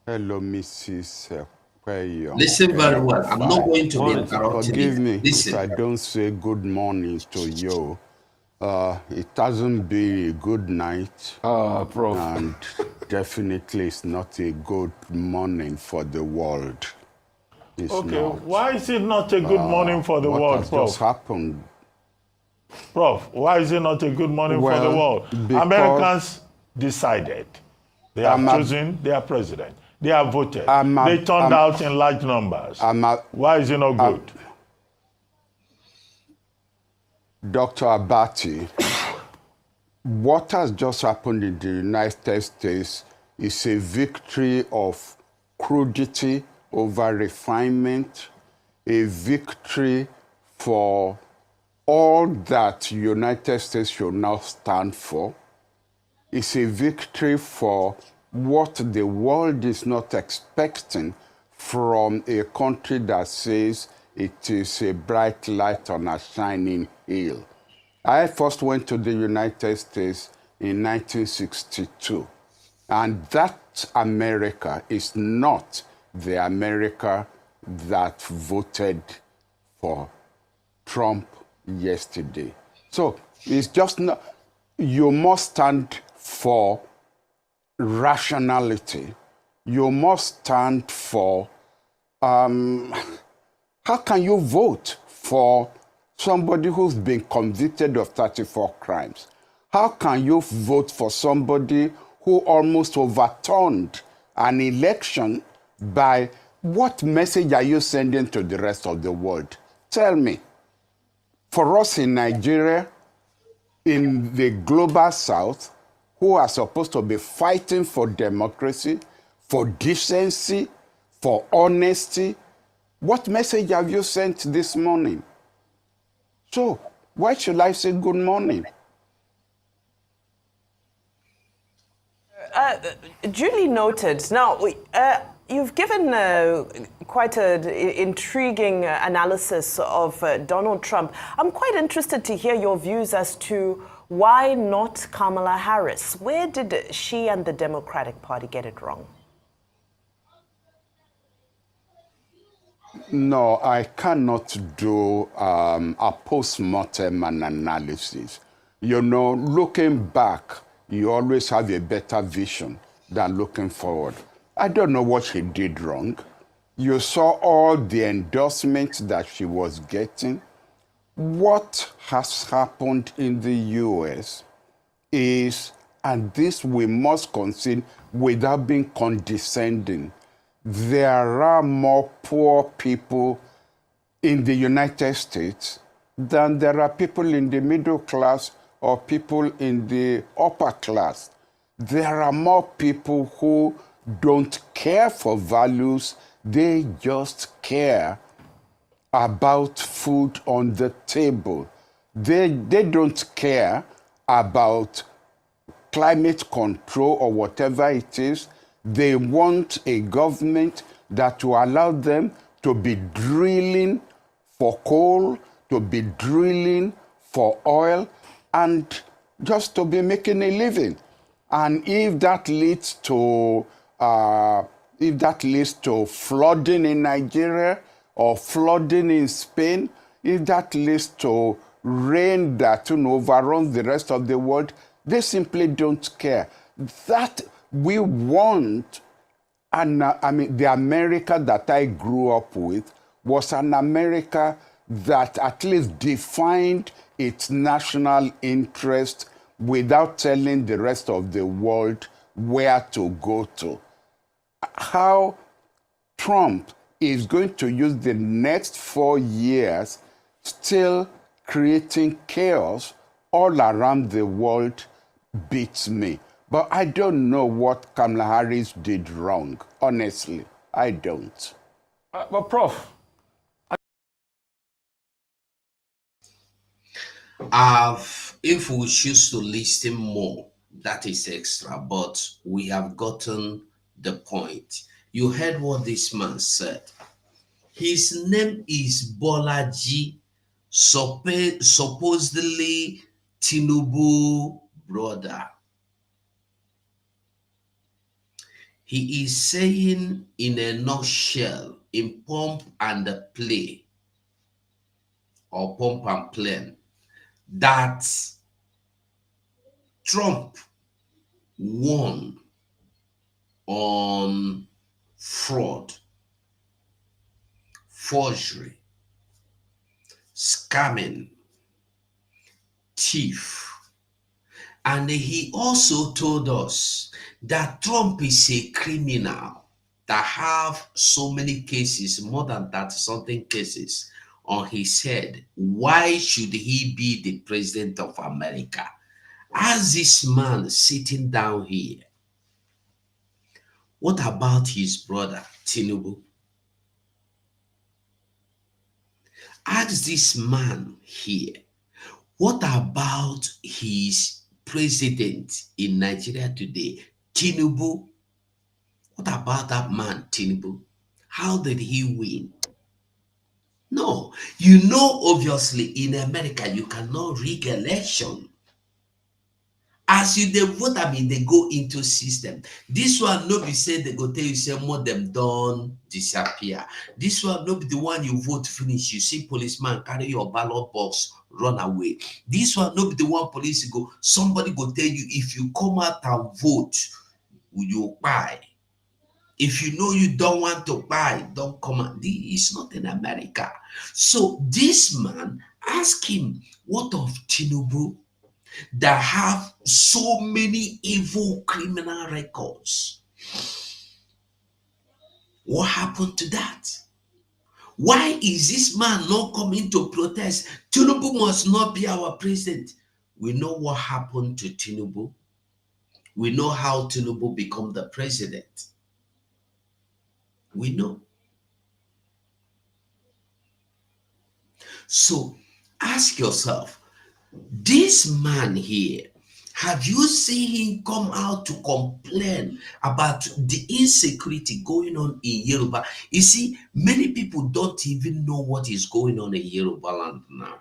Hello, Mrs. Ekpa. Listen very well. I'm not going to be Morning, sir. interrupting Forgive you. me if Listen. I don't say good morning to you. It hasn't been a good night. Prof. And definitely it's not a good morning for the world. It's Okay, not. why is it not a good morning for the What world, has Prof? just happened? Prof, why is it not a good morning for the Well, world? because- Americans decided. They have chosen their president. They have voted. They turned out in large numbers. Why is it not good? Dr. Abati, what has just happened in the United States is a victory of crudity over refinement, a victory for all that United States should now stand for. It's a victory for what the world is not expecting from a country that says it is a bright light on a shining hill. I first went to the United States in 1962, and that America is not the America that voted for Trump yesterday. So it's just not, you must stand for rationality. You must stand for, how can you vote for somebody who's been convicted of 34 crimes? How can you vote for somebody who almost overturned an election by what message are you sending to the rest of the world? Tell me. For us in Nigeria, in the global south, who are supposed to be fighting for democracy, for decency, for honesty, what message have you sent this morning? So, why should I say good morning? Duly noted. Now, you've given quite an intriguing analysis of Donald Trump. I'm quite interested to hear your views as to why not Kamala Harris. Where did she and the Democratic Party get it wrong? No, I cannot do a post-mortem analysis. You know, looking back, you always have a better vision than looking forward. I don't know what she did wrong. You saw all the endorsements that she was getting. What has happened in the US is, and this we must concede without being condescending, there are more poor people in the United States than there are people in the middle class or people in the upper class. There are more people who don't care for values, they just care about food on the table. They don't care about climate control or whatever it is. They want a government that will allow them to be drilling for coal, to be drilling for oil, and just to be making a living. And if that leads to flooding in Nigeria or flooding in Spain, if that leads to rain that overruns the rest of the world, they simply don't care. That we want, and the America that I grew up with was an America that at least defined its national interest without telling the rest of the world where to go to. How Trump is going to use the next 4 years still creating chaos all around the world beats me. But I don't know what Kamala Harris did wrong. Honestly, I don't. But Prof, If we choose to listen more, that is extra, but we have gotten the point. You heard what this man said. His name is Bolaji, supposedly Tinubu brother. He is saying in a nutshell, in Pump and Play, or Pump and Play, that Trump won on fraud, forgery, scamming, thief. And he also told us that Trump is a criminal that have so many cases, more than 30-something cases on his head. Why should he be the president of America? As this man sitting down here, what about his brother, Tinubu? Ask this man here, what about his president in Nigeria today, Tinubu? What about that man, Tinubu? How did he win? No, you know, obviously in America, you cannot rig election. As you dey vote, I mean, they go into system. This one no be say they go tell you say more them done disappear. This one no be the one you vote finish. You see policeman carry your ballot box run away. This one no be the one police go. Somebody go tell you if you come out and vote, will you buy? If you know you don't want to buy, don't come out. It's not in America. So this man, ask him, what of Tinubu that have so many evil criminal records? What happened to that? Why is this man not coming to protest? Tinubu must not be our president. We know what happened to Tinubu. We know how Tinubu become the president. We know. So ask yourself, this man here, have you seen him come out to complain about the insecurity going on in Yoruba? You see, many people don't even know what is going on in Yoruba land now.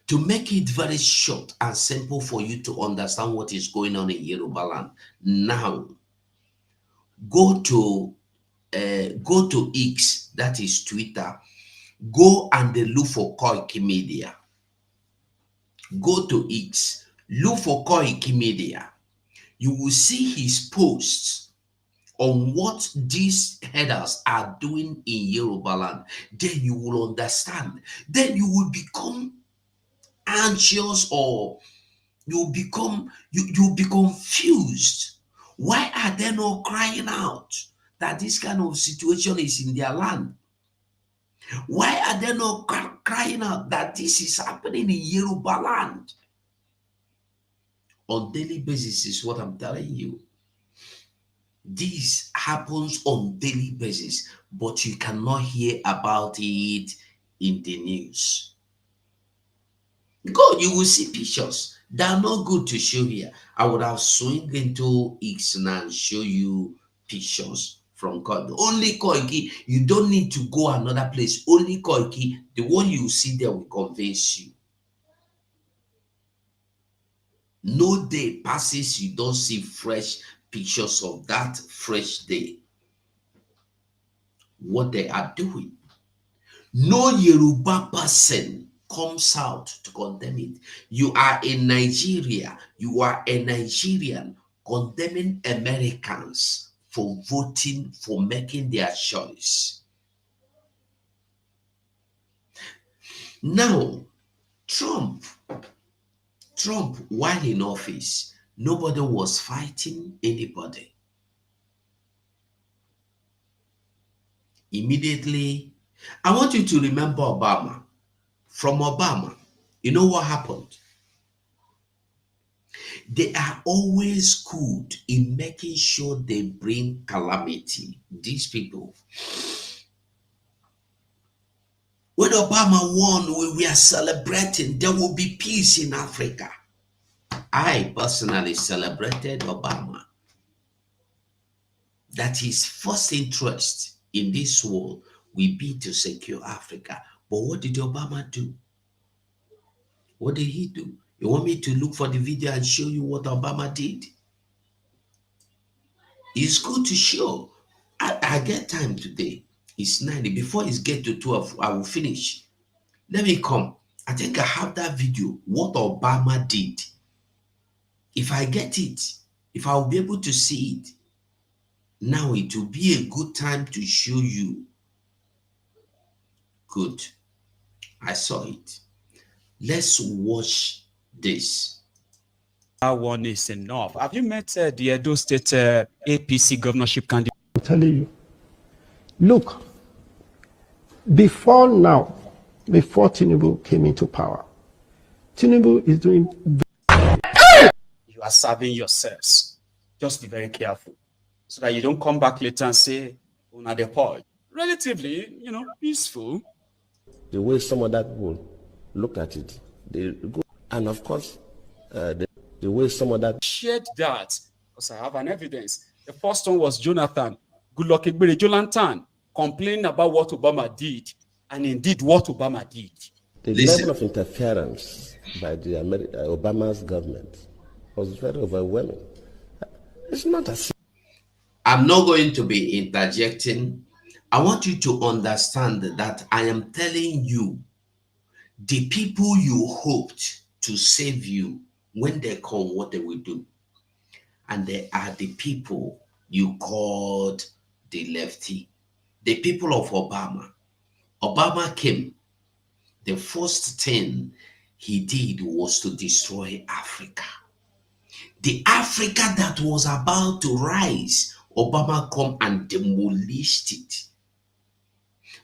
To make it very short and simple for you to understand what is going on in Yoruba land now, go to X, that is Twitter. Go and look for Koiki Media. Go to X, look for Koiki Media. You will see his posts on what these headers are doing in Yoruba land. Then you will understand. Then you will become anxious, or you'll be confused. Why are they not crying out that this kind of situation is in their land? Why are they not crying out that this is happening in Yoruba land? On daily basis is what I'm telling you. This happens on daily basis, but you cannot hear about it in the news. Go, you will see pictures that are not good to show here. I would have swung into X now and show you pictures from Koiki. Only Koiki, you don't need to go another place. Only Koiki, the one you see there will convince you. No day passes you don't see fresh pictures of that fresh day. What they are doing. No Yoruba person comes out to condemn it. You are in Nigeria. You are a Nigerian condemning Americans for voting, for making their choice. Now, Trump, while in office, nobody was fighting anybody. Immediately, I want you to remember Obama. From Obama, you know what happened? They are always good in making sure they bring calamity. These people. When Obama won, we are celebrating there will be peace in Africa. I personally celebrated Obama. That his first interest in this world will be to secure Africa. But what did Obama do? What did he do? You want me to look for the video and show you what Obama did? It's good to show. I get time today. It's 90. Before it get to 12, I will finish. Let me come. I think I have that video, what Obama did. If I get it, if I will be able to see it, now it will be a good time to show you. Good. I saw it. Let's watch this. That one is enough. Have you met the Edo State APC governorship candidate? I'm telling you. Look, before now, before Tinubu came into power, Tinubu is doing. You are serving yourselves. Just be very careful so that you don't come back later and say, "Una the point." Relatively, peaceful. The way some of that will look at it, they go, and of course, the way some of that shared that because I have an evidence. The first one was Jonathan Goodluck Egbere Jonathan complaining about what Obama did, and indeed what Obama did. The level of interference by the Obama's government was very overwhelming. It's not as I'm not going to be interjecting. I want you to understand that I am telling you the people you hoped to save you when they come, what they will do. And they are the people you called the lefty, the people of Obama. Obama came. The first thing he did was to destroy Africa. The Africa that was about to rise, Obama come and demolished it.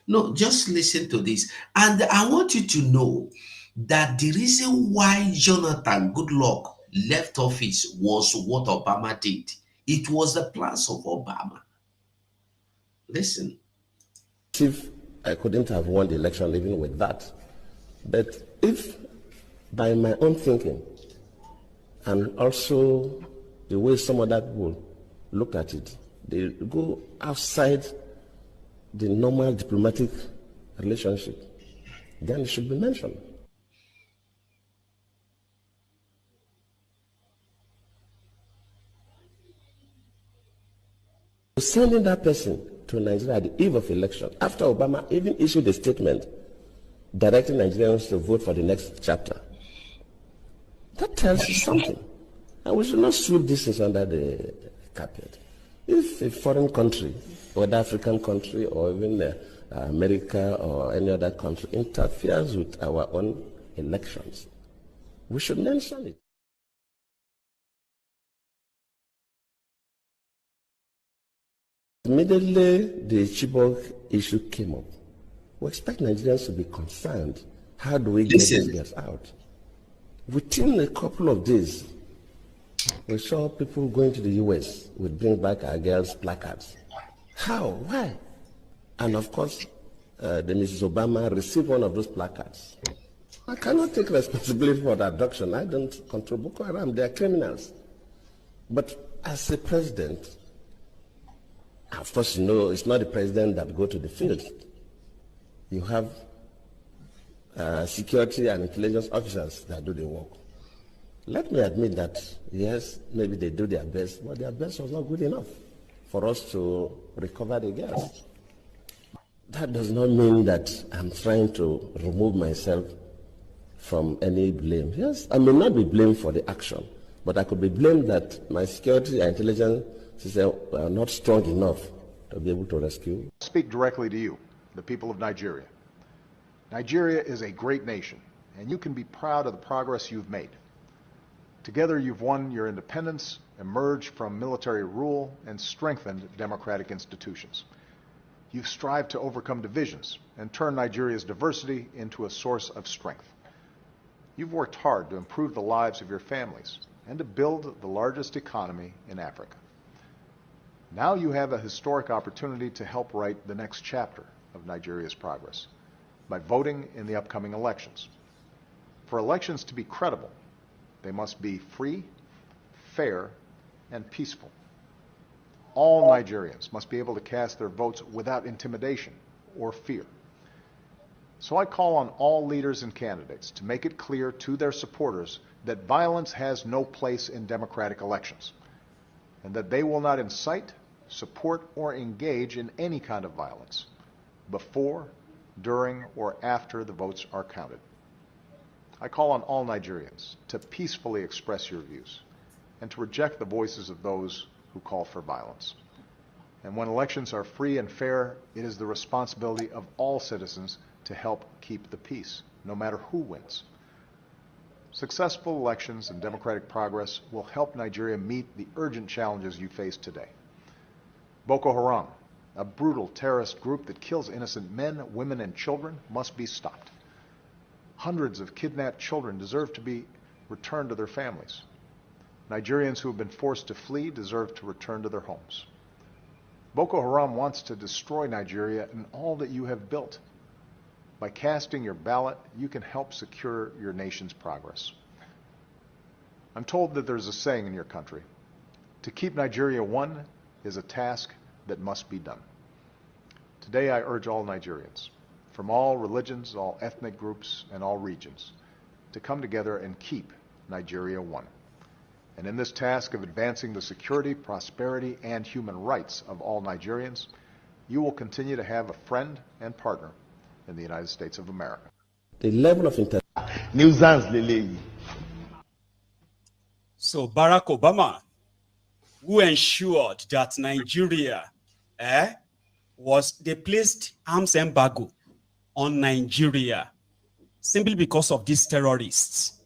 No, just listen to this. And I want you to know that the reason why Jonathan Goodluck left office was what Obama did. It was the plans of Obama. Listen. If I couldn't have won the election even with that, but if by my own thinking and also the way some of that will look at it, they go outside the normal diplomatic relationship, then it should be mentioned. Sending that person to Nigeria at the eve of election, after Obama even issued a statement directing Nigerians to vote for the next chapter, that tells you something. And we should not sweep this things under the carpet. If a foreign country, whether African country or even America or any other country, interferes with our own elections, we should mention it. Immediately the Chibok issue came up, we expect Nigerians to be concerned. How do we get these girls out? Within a couple of days, we saw people going to the US with Bring Back Our Girls placards. How? Why? And of course, the Mrs. Obama received one of those placards. I cannot take responsibility for the abduction. I don't control Boko Haram. They are criminals. But as a president, of course, it's not the president that go to the field. You have security and intelligence officers that do the work. Let me admit that, yes, maybe they do their best, but their best was not good enough for us to recover the girls. That does not mean that I'm trying to remove myself from any blame. Yes, I may not be blamed for the action, but I could be blamed that my security and intelligence systems are not strong enough to be able to rescue. I'll speak directly to you, the people of Nigeria. Nigeria is a great nation, and you can be proud of the progress you've made. Together, you've won your independence, emerged from military rule, and strengthened democratic institutions. You've strived to overcome divisions and turn Nigeria's diversity into a source of strength. You've worked hard to improve the lives of your families and to build the largest economy in Africa. Now you have a historic opportunity to help write the next chapter of Nigeria's progress by voting in the upcoming elections. For elections to be credible, they must be free, fair, and peaceful. All Nigerians must be able to cast their votes without intimidation or fear. So I call on all leaders and candidates to make it clear to their supporters that violence has no place in democratic elections, and that they will not incite, support, or engage in any kind of violence before, during, or after the votes are counted. I call on all Nigerians to peacefully express your views and to reject the voices of those who call for violence. And when elections are free and fair, it is the responsibility of all citizens to help keep the peace, no matter who wins. Successful elections and democratic progress will help Nigeria meet the urgent challenges you face today. Boko Haram, a brutal terrorist group that kills innocent men, women, and children, must be stopped. Hundreds of kidnapped children deserve to be returned to their families. Nigerians who have been forced to flee deserve to return to their homes. Boko Haram wants to destroy Nigeria and all that you have built. By casting your ballot, you can help secure your nation's progress. I'm told that there's a saying in your country, to keep Nigeria one is a task that must be done. Today I urge all Nigerians, from all religions, all ethnic groups, and all regions, to come together and keep Nigeria one. And in this task of advancing the security, prosperity, and human rights of all Nigerians, you will continue to have a friend and partner in the United States of America. The level of So Barack Obama, who ensured that Nigeria they placed arms embargo on Nigeria simply because of these terrorists,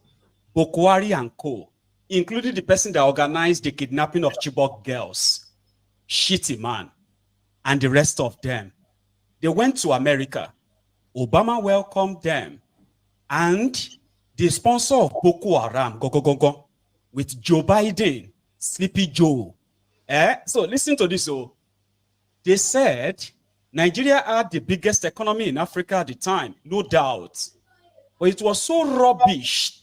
Boko Haram and co., including the person that organized the kidnapping of Chibok girls, Shitty Man, and the rest of them. They went to America. Obama welcomed them, and the sponsor of Boko Haram, with Joe Biden, Sleepy Joe. So listen to this. They said Nigeria had the biggest economy in Africa at the time, no doubt. But it was so rubbish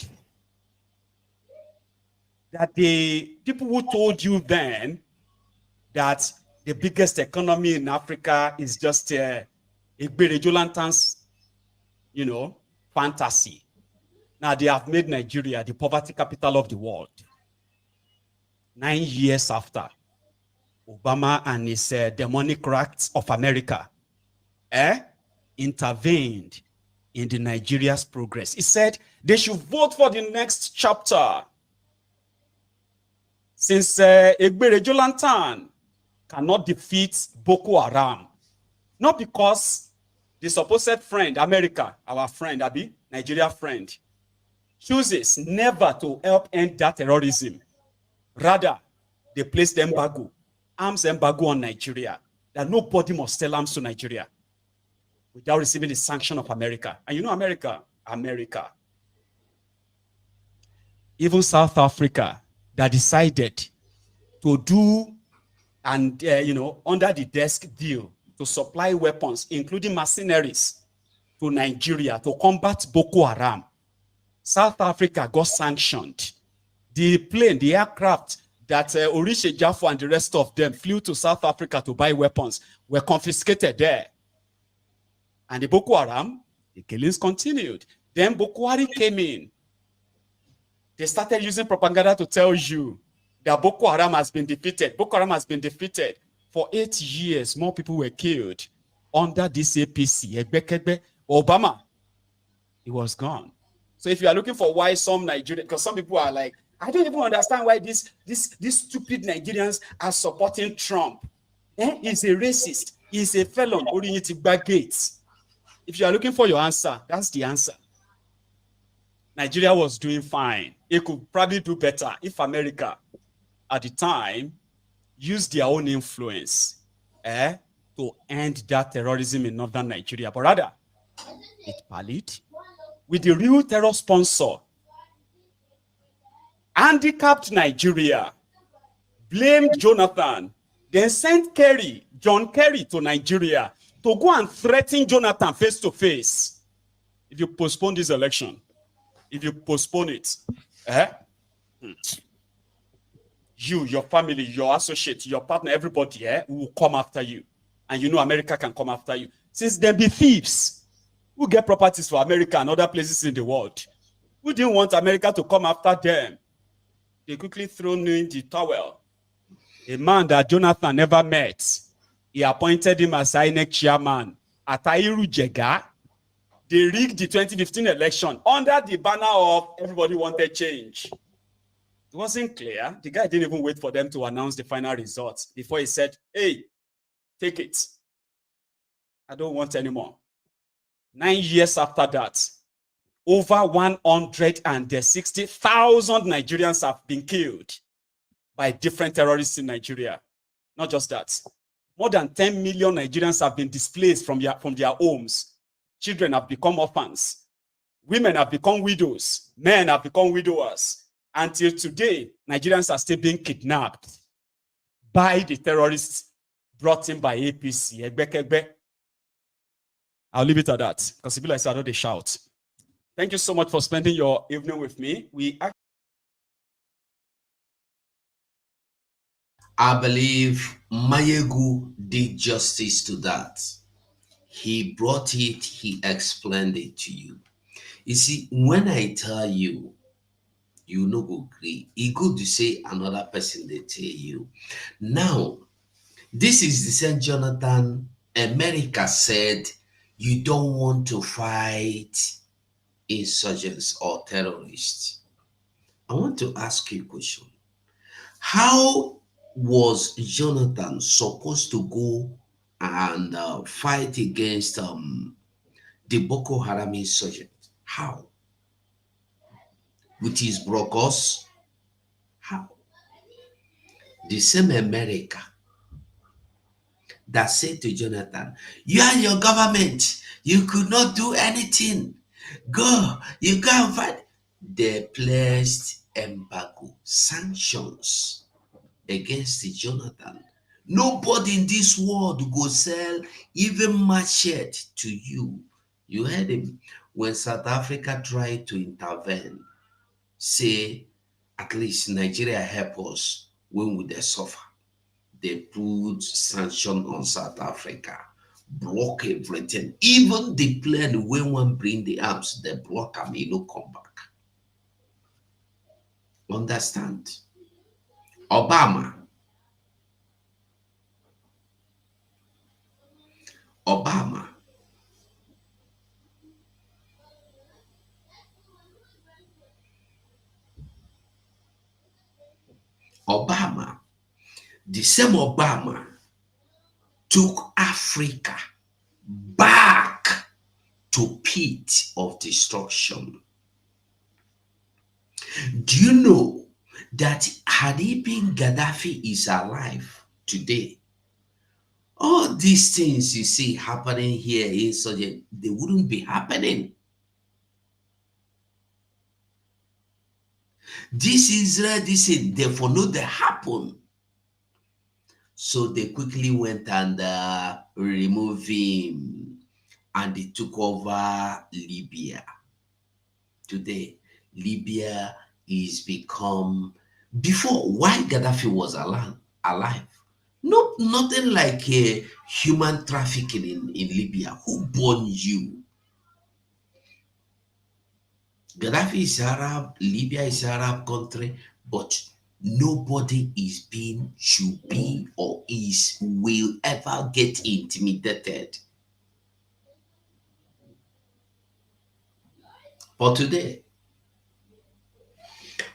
that the people who told you then that the biggest economy in Africa is just a Jolantan's, fantasy. Now they have made Nigeria the poverty capital of the world. 9 years after, Obama and his demonic rats of America intervened in the Nigeria's progress. He said they should vote for the next chapter. Since Jolantan cannot defeat Boko Haram, not because the supposed friend, America, our friend, Nigeria friend, chooses never to help end that terrorism. Rather, they placed arms embargo on Nigeria, that nobody must sell arms to Nigeria without receiving the sanction of America. And you know America. Even South Africa, that decided to do and, under the desk deal to supply weapons, including mercenaries, to Nigeria to combat Boko Haram. South Africa got sanctioned. The plane, the aircraft that Orishe Jafo and the rest of them flew to South Africa to buy weapons were confiscated there. And the Boko Haram, the killings continued. Then Boko Haram came in. They started using propaganda to tell you that Boko Haram has been defeated. Boko Haram has been defeated. For 8 years, more people were killed under this APC. Obama, he was gone. So if you are looking for why some Nigerians, because some people are like, I don't even understand why these stupid Nigerians are supporting Trump. He's a racist. He's a felon. If you are looking for your answer, that's the answer. Nigeria was doing fine. It could probably do better if America, at the time, used their own influence to end that terrorism in northern Nigeria. But rather, it parlayed with the real terror sponsor, handicapped Nigeria, blamed Jonathan, then sent John Kerry to Nigeria to go and threaten Jonathan face to face. If you postpone this election, if you postpone it, you, your family, your associate, your partner, everybody will come after you. And you know America can come after you. since they be thieves who get properties for America and other places in the world, who didn't want America to come after them, they quickly threw in the towel. A man that Jonathan never met, he appointed him as INEC chairman, Atairu Jega. They rigged the 2015 election under the banner of everybody wanted change. It wasn't clear. The guy didn't even wait for them to announce the final results before he said, hey, take it. I don't want anymore. 9 years after that, over 160,000 Nigerians have been killed by different terrorists in Nigeria. Not just that. More than 10 million Nigerians have been displaced from their homes. Children have become orphans. Women have become widows. Men have become widowers. Until today, Nigerians are still being kidnapped by the terrorists brought in by APC. I'll leave it at that, because people like I know they shout. Thank you so much for spending your evening with me. I believe Mayegu did justice to that. He brought it, he explained it to you. You see, when I tell you, you no go agree. It's good to say another person they tell you. Now, this is the same Jonathan. America said you don't want to fight insurgents or terrorists. I want to ask you a question. How was Jonathan supposed to go and fight against the Boko Haram insurgent? How? With his brokers? How? The same America that said to Jonathan, you and your government, you could not do anything. Go, you go and fight. They placed embargo, sanctions against Jonathan. Nobody in this world go sell even machete to you. You heard him. When South Africa tried to intervene, say, at least Nigeria help us when we they suffer. They put sanction on South Africa, block everything. Even the plane when one bring the arms, they block them, he no come back. Understand? Obama the same Obama took Africa back to pit of destruction. Do you know that had he been Gaddafi is alive today, all these things you see happening here in Sudan, they wouldn't be happening. This Israel, this is therefore no they happen. So they quickly went and removed him, and they took over Libya. Today, Libya is become, before, why Gaddafi was alive? No, nothing like a human trafficking in Libya. Who born you? Gaddafi is Arab, Libya is Arab country, but nobody is being, should be, or will ever get intimidated. But today,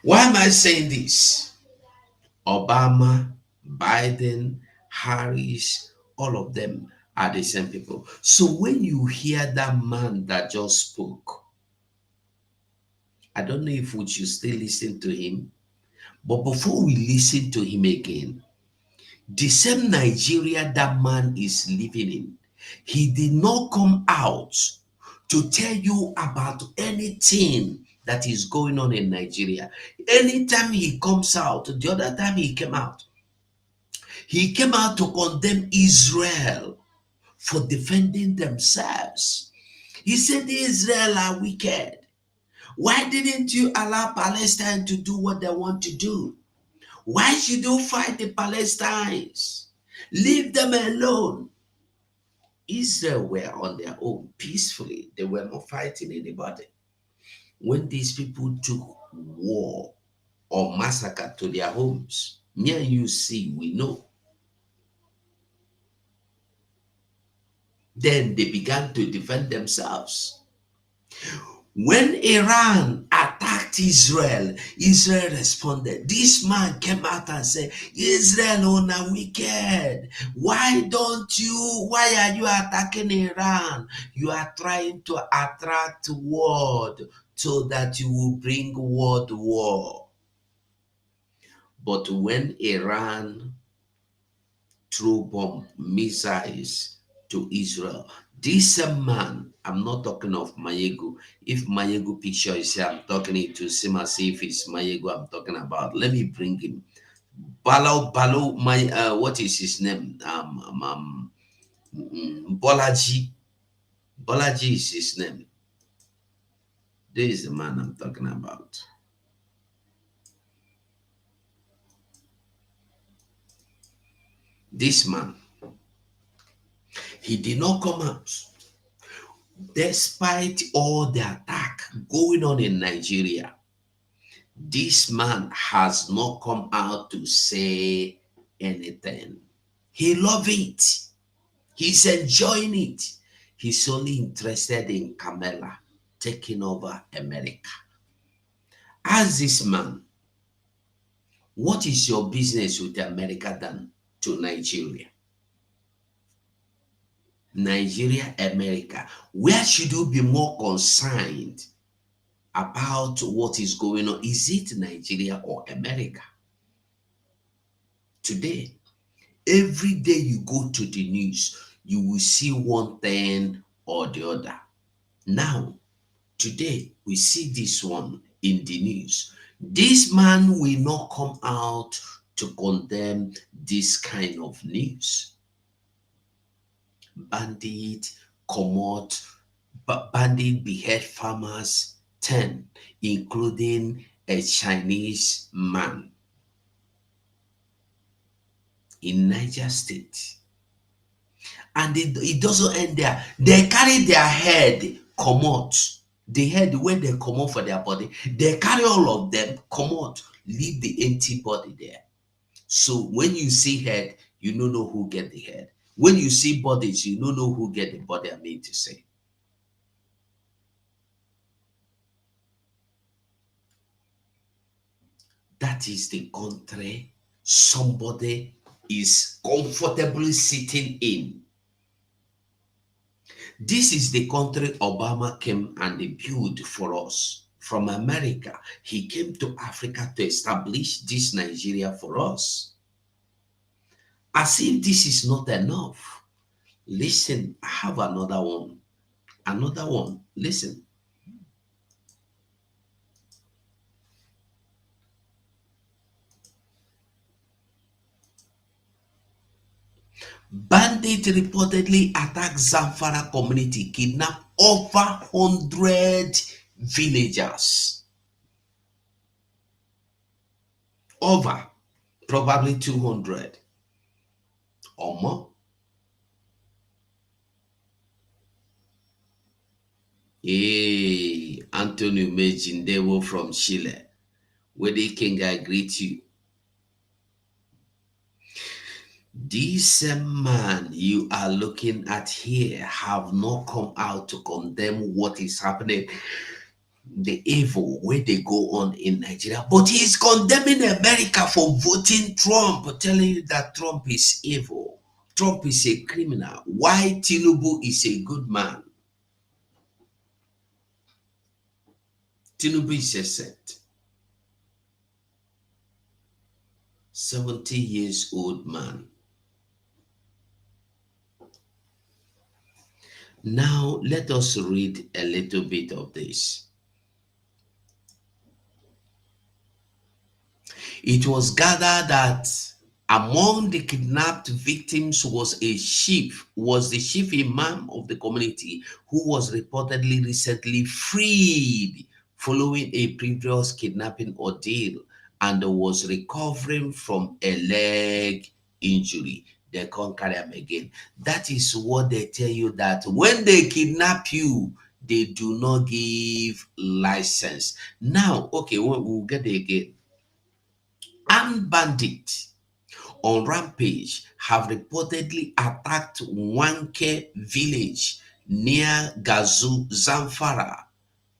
why am I saying this? Obama, Biden, Harris, all of them are the same people. So when you hear that man that just spoke, I don't know if we should still listen to him, but before we listen to him again, the same Nigeria that man is living in, he did not come out to tell you about anything that is going on in Nigeria. Anytime he comes out, the other time he came out to condemn Israel for defending themselves. He said Israel are wicked. Why didn't you allow Palestine to do what they want to do? Why should you fight the Palestinians? Leave them alone. Israel were on their own peacefully. They were not fighting anybody. When these people took war or massacre to their homes, me and you see, we know. Then they began to defend themselves. When Iran attacked Israel, Israel responded. This man came out and said, Israel on a wicked. Why are you attacking Iran? You are trying to attract world so that you will bring world war. But when Iran threw bomb missiles to Israel, this man, I'm not talking of Mayegu. If Mayegu picture is here, I'm talking it to Sima, see if it's Mayegu I'm talking about. Let me bring him. Balo, what is his name? Bolaji. Bolaji is his name. This is the man I'm talking about. This man, he did not come out. Despite all the attack going on in Nigeria, this man has not come out to say anything. He loves it. He's enjoying it. He's only interested in Kamala taking over America. Ask this man, what is your business with America than to Nigeria? Nigeria, America. Where should you be more concerned about what is going on? Is it Nigeria or America? Today, every day you go to the news, you will see one thing or the other. Now, today, we see this one in the news. This man will not come out to condemn this kind of news. Bandit bandit behead farmers 10, including a Chinese man in Niger State. And it doesn't end there. They carry their head come out. The head, when they come out for their body, they carry all of them come out, leave the empty body there. So when you see head, you don't know who get the head. When you see bodies, you don't know who get the body, I mean to say. That is the country somebody is comfortably sitting in. This is the country Obama came and built for us. From America, he came to Africa to establish this Nigeria for us. As if this is not enough. Listen, I have another one. Another one. Listen. Bandits reportedly attacked Zamfara community, kidnapped over 100 villagers. Over, probably 200 or more. Hey, Antonio Mejindewo from Chile. Where the king, I greet you. This man you are looking at here have not come out to condemn what is happening, the evil where they go on in Nigeria. But he's condemning America for voting Trump, telling you that Trump is evil. Trump is a criminal. Why Tinubu is a good man? Tinubu is a saint. 70 years old man. Now, let us read a little bit of this. It was gathered that among the kidnapped victims was the chief imam of the community who was reportedly recently freed following a previous kidnapping ordeal and was recovering from a leg injury. they can't carry them again. That is what they tell you, that when they kidnap you, they do not give license. Now, okay, we'll get it again. Armed bandits on rampage have reportedly attacked Wanke village near Gazu, Zamfara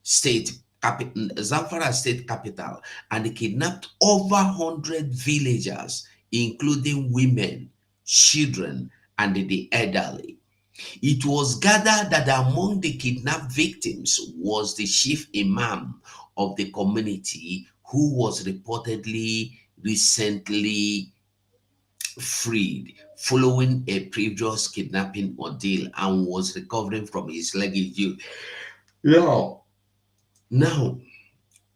state capital, and kidnapped over 100 villagers, including women, children, and the elderly. It was gathered that among the kidnapped victims was the chief imam of the community, who was reportedly recently freed following a previous kidnapping ordeal and was recovering from his luggage. Now,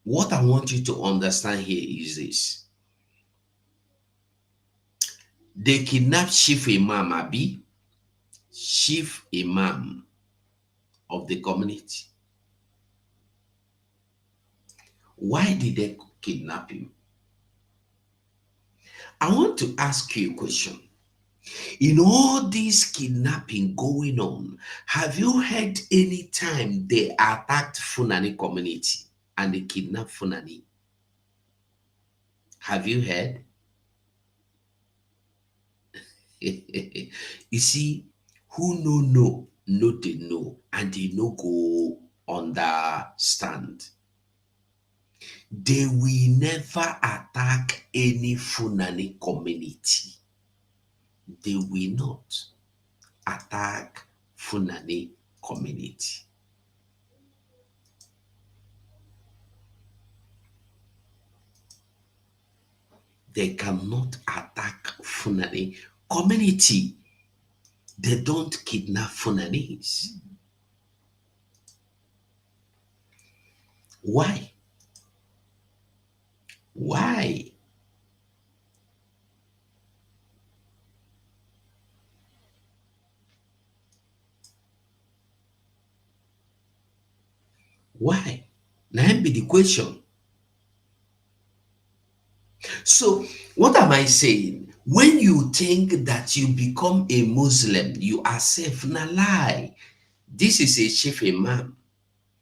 what I want you to understand here is this. They kidnapped Chief Imam Abi, Chief Imam of the community. Why did they kidnap him? I want to ask you a question. In all this kidnapping going on, have you heard any time they attacked Fulani community and they kidnapped Fulani? Have you heard? You see, who know, they know, and they no go understand. They will never attack any Fulani community. They will not attack Fulani community. They cannot attack Fulani community. They don't kidnap Funanis. Why? Why? Why? Now be the question. So, what am I saying? When you think that you become a Muslim, you are safe. Na lie. This is a chief imam.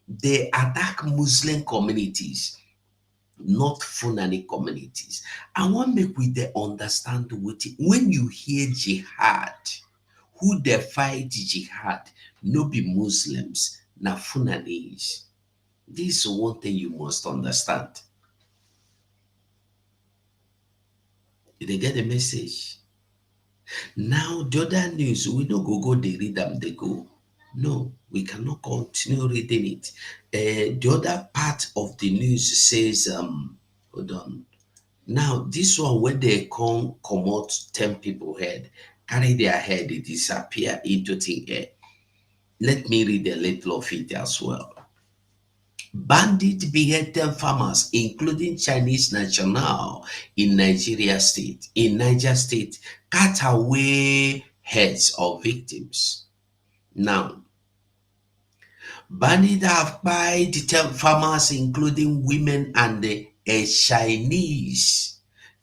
They attack Muslim communities, not Fulani communities. I want make we dey understand what when you hear jihad, who they fight jihad, no be Muslims, na Funanis. This is one thing you must understand. Did they get the message? Now, the other news, we don't go they read them, they go. No, we cannot continue reading it. The other part of the news says, hold on. Now, this one, when they come out 10 people head, carry their head, they disappear into thin air. Let me read a little of it as well. Bandits behead 10 farmers, including Chinese national in Niger State, cut away heads of victims. Now, bandits have buried 10 farmers, including women and a Chinese.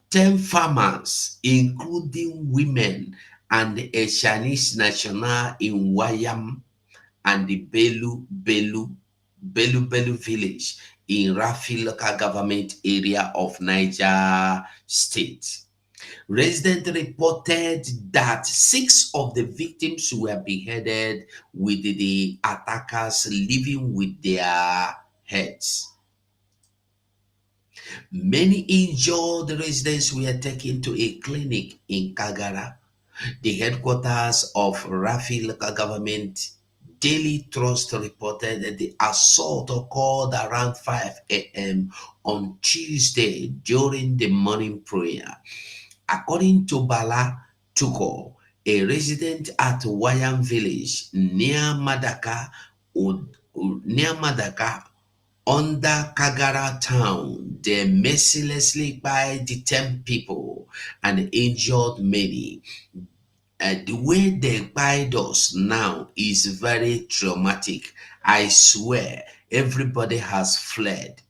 10 farmers, including women and a Chinese national in Wayam and the Belu village in Rafi local government area of Niger State. Residents reported that 6 of the victims were beheaded, with the attackers living with their heads. Many injured residents were taken to a clinic in Kagara, the headquarters of Rafi local government. Daily Trust reported that the assault occurred around 5 a.m. on Tuesday during the morning prayer. According to Bala Tuko, a resident at Wayam village near Madaka, under Kagara town, they mercilessly buried 10 people and injured many. The way they guide us now is very traumatic. I swear, everybody has fled.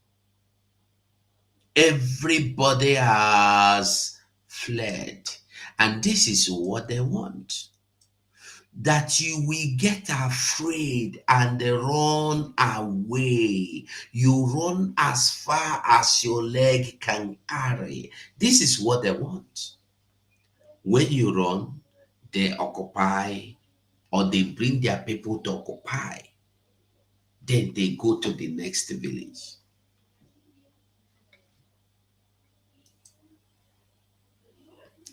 Everybody has fled. And this is what they want. That you will get afraid and run away. You run as far as your leg can carry. This is what they want. When you run, they occupy or they bring their people to occupy. Then they go to the next village.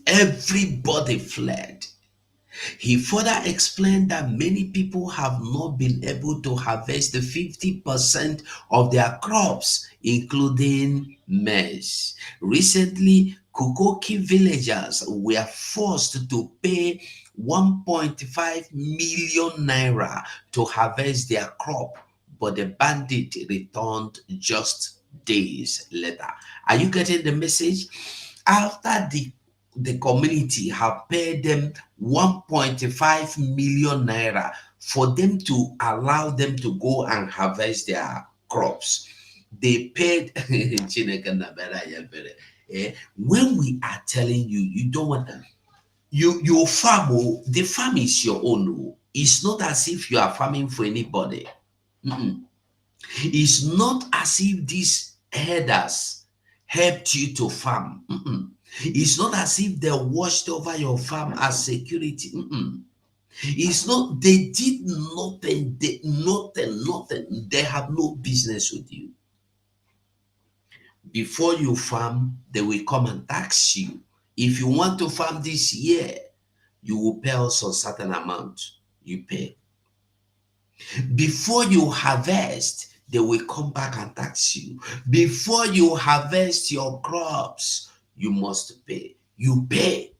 Everybody fled. He further explained that many people have not been able to harvest 50% of their crops, including maize. Recently, Kukoki villagers were forced to pay 1.5 million naira to harvest their crop, but the bandit returned just days later. Are you getting the message? After the community have paid them 1.5 million naira for them to allow them to go and harvest their crops. They paid when we are telling you, you don't want your farm, the farm is your own. It's not as if you are farming for anybody. It's not as if these herders helped you to farm. It's not as if they watched over your farm as security. It's not, they did nothing, nothing. They have no business with you. Before you farm, they will come and tax you. If you want to farm this year, you will pay us a certain amount. You pay. Before you harvest, they will come back and tax you. Before you harvest your crops, you must pay. You pay.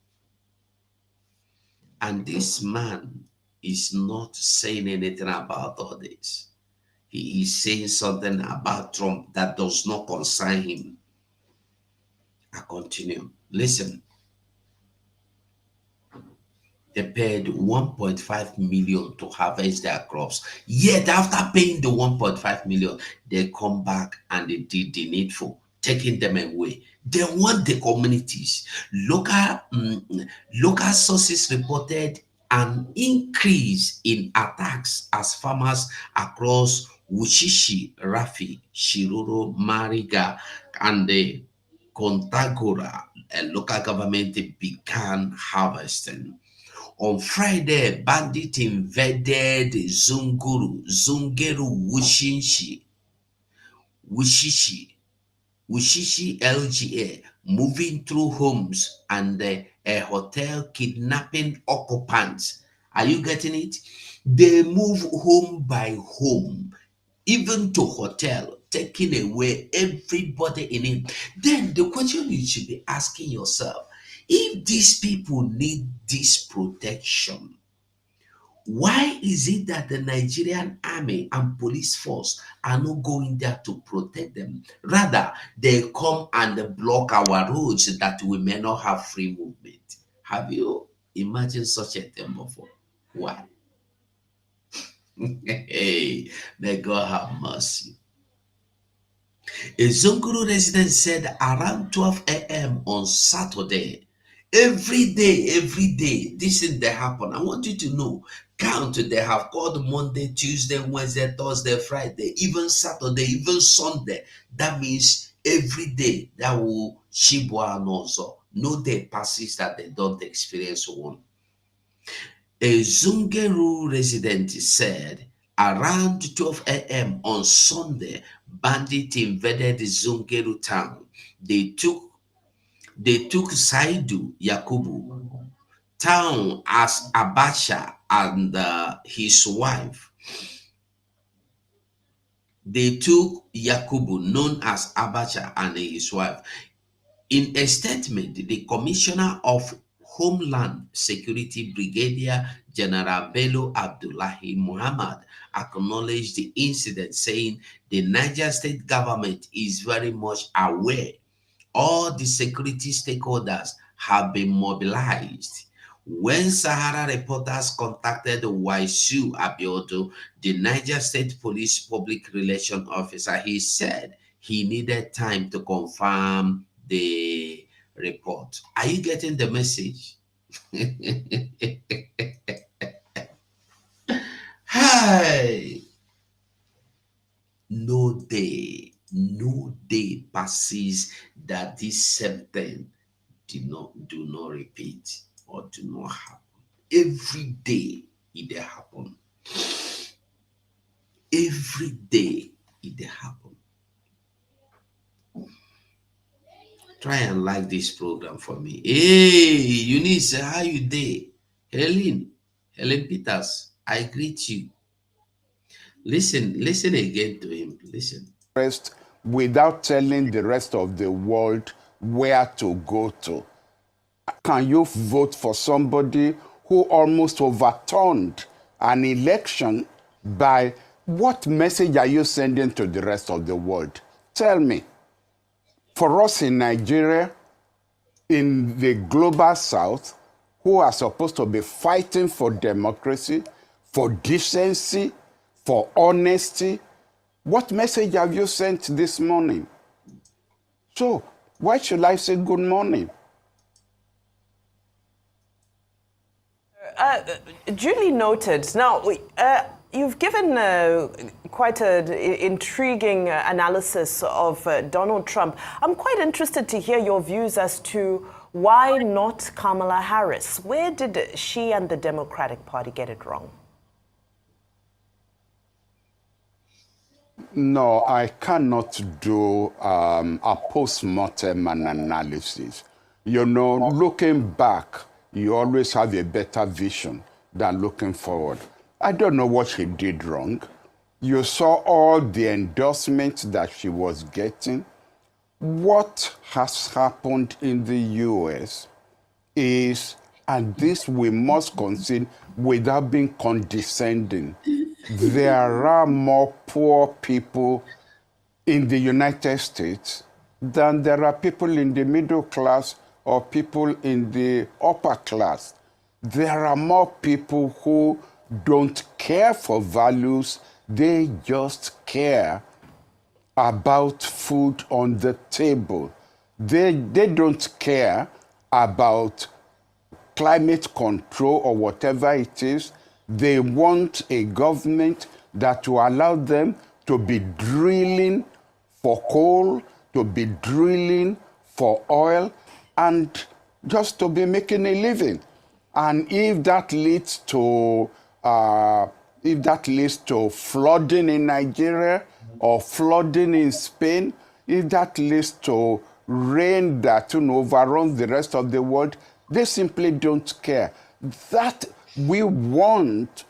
And this man is not saying anything about all this. He is saying something about Trump that does not concern him. I continue. Listen. They paid 1.5 million to harvest their crops. Yet after paying the 1.5 million, they come back and they did the needful, taking them away. They want the communities. Local sources reported an increase in attacks as farmers across Wushishi, Rafi, Shiroro, Mariga, and the Kontagora, a local government began harvesting. On Friday, bandits invaded Zungeru Wushishi LGA, moving through homes and a hotel, kidnapping occupants. Are you getting it? They move home by home, even to hotel, taking away everybody in it. Then the question you should be asking yourself, if these people need this protection, why is it that the Nigerian army and police force are not going there to protect them? Rather, they come and block our roads that we may not have free movement. Have you imagined such a thing before? Why? Hey, may God have mercy. A Zunguru resident said around 12 a.m. on Saturday, every day, this thing they happen. I want you to know, count, they have called Monday, Tuesday, Wednesday, Thursday, Friday, even Saturday, even Sunday. That means every day that will Shibwa and also. No day passes that they don't experience one. A Zungeru resident said around 12 a.m. on Sunday, bandits invaded the Zungeru town. They took Saidu Yakubu town as Abacha and his wife. They took Yakubu, known as Abacha, and his wife. In a statement, the Commissioner of Homeland Security, Brigadier General Bello Abdullahi Muhammad, acknowledged the incident, saying the Niger State government is very much aware. All the security stakeholders have been mobilized. When Sahara reporters contacted Waisu Abiodun, the Niger State Police Public Relations Officer, he said he needed time to confirm the report. Are you getting the message? Hey, no day passes that this same thing do not repeat or do not happen. Every day it dey happen. Every day it dey happen. Try and like this program for me. Hey, Eunice, how you dey? Helen Peters, I greet you. Listen again to him. Listen. Rest without telling the rest of the world where to go to. Can you vote for somebody who almost overturned an election by what message are you sending to the rest of the world? Tell me. For us in Nigeria, in the global south, who are supposed to be fighting for democracy, for decency, for honesty, what message have you sent this morning? So, why should I say good morning? Duly noted. Now, you've given quite an intriguing analysis of Donald Trump. I'm quite interested to hear your views as to why not Kamala Harris. Where did she and the Democratic Party get it wrong? No, I cannot do a post-mortem analysis. You know, looking back, you always have a better vision than looking forward. I don't know what she did wrong. You saw all the endorsements that she was getting. What has happened in the US is, and this we must concede without being condescending, there are more poor people in the United States than there are people in the middle class or people in the upper class. There are more people who don't care for values, they just care about food on the table. They don't care about climate control or whatever it is. They want a government that will allow them to be drilling for coal, to be drilling for oil, and just to be making a living. And if that leads to flooding in Nigeria or flooding in Spain, if that leads to rain that overruns the rest of the world, they simply don't care. That we want,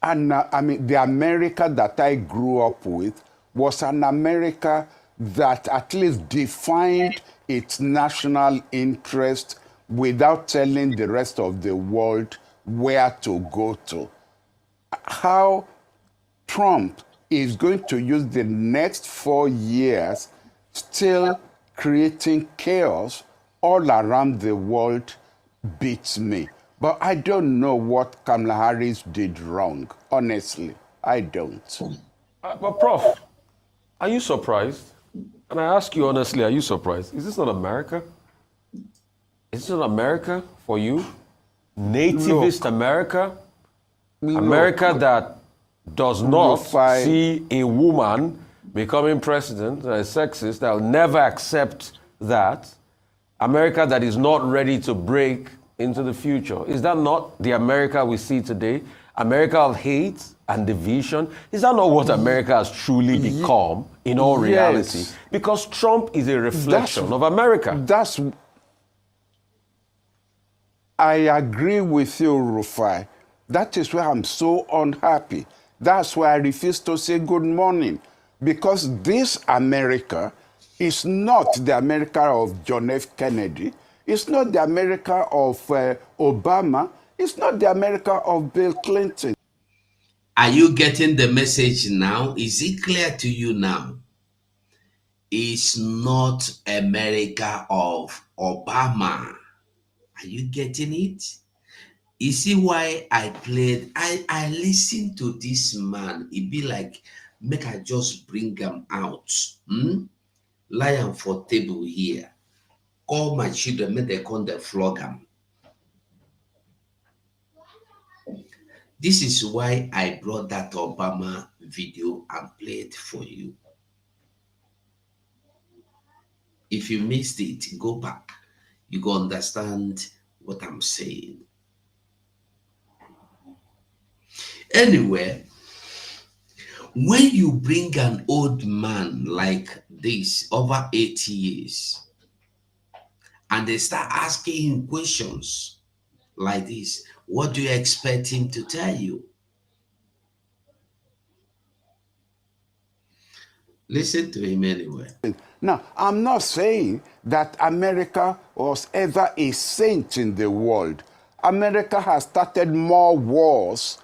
and the America that I grew up with was an America that at least defined its national interest without telling the rest of the world where to go to. How Trump is going to use the next 4 years still creating chaos all around the world beats me. But I don't know what Kamala Harris did wrong. Honestly, I don't. But Prof, are you surprised? And I ask you honestly, are you surprised? Is this not America? Is this not America for you? Nativist America? America that does not see a woman becoming president, a sexist, that will never accept that. America that is not ready to break into the future. Is that not the America we see today? America of hate and division? Is that not what America has truly become in all reality? Because Trump is a reflection of America. I agree with you, Rufai. That is why I'm so unhappy. That's why I refuse to say good morning. Because this America is not the America of John F. Kennedy. It's not the America of Obama. It's not the America of Bill Clinton. Are you getting the message now? Is it clear to you now? It's not America of Obama. Are you getting it? You see why I listened to this man. It be like, make I just bring him out. Lion for table here. Call my children, make they come the flog him. This is why I brought that Obama video and played it for you. If you missed it, go back. You go understand what I'm saying. Anyway, when you bring an old man like this, over 80 years, and they start asking him questions like this, what do you expect him to tell you? Listen to him anyway. Now, I'm not saying that America was ever a saint in the world. America has started more wars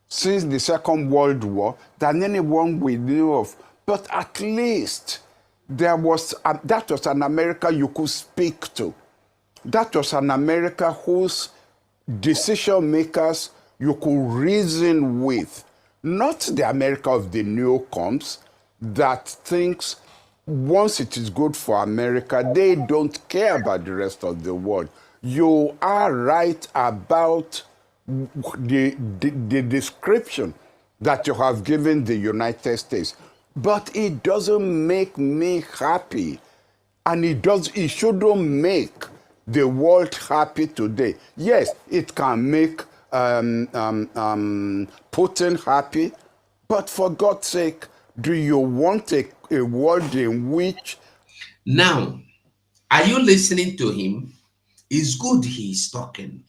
since the Second World War than anyone we knew of. But at least that was an America you could speak to. That was an America whose decision makers you could reason with. Not the America of the newcomers that thinks once it is good for America, they don't care about the rest of the world. You are right about the description that you have given the United States. But it doesn't make me happy. And it shouldn't make the world happy today. Yes, it can make Putin happy, but for God's sake, do you want a world in which... Now, are you listening to him? It's good he's talking.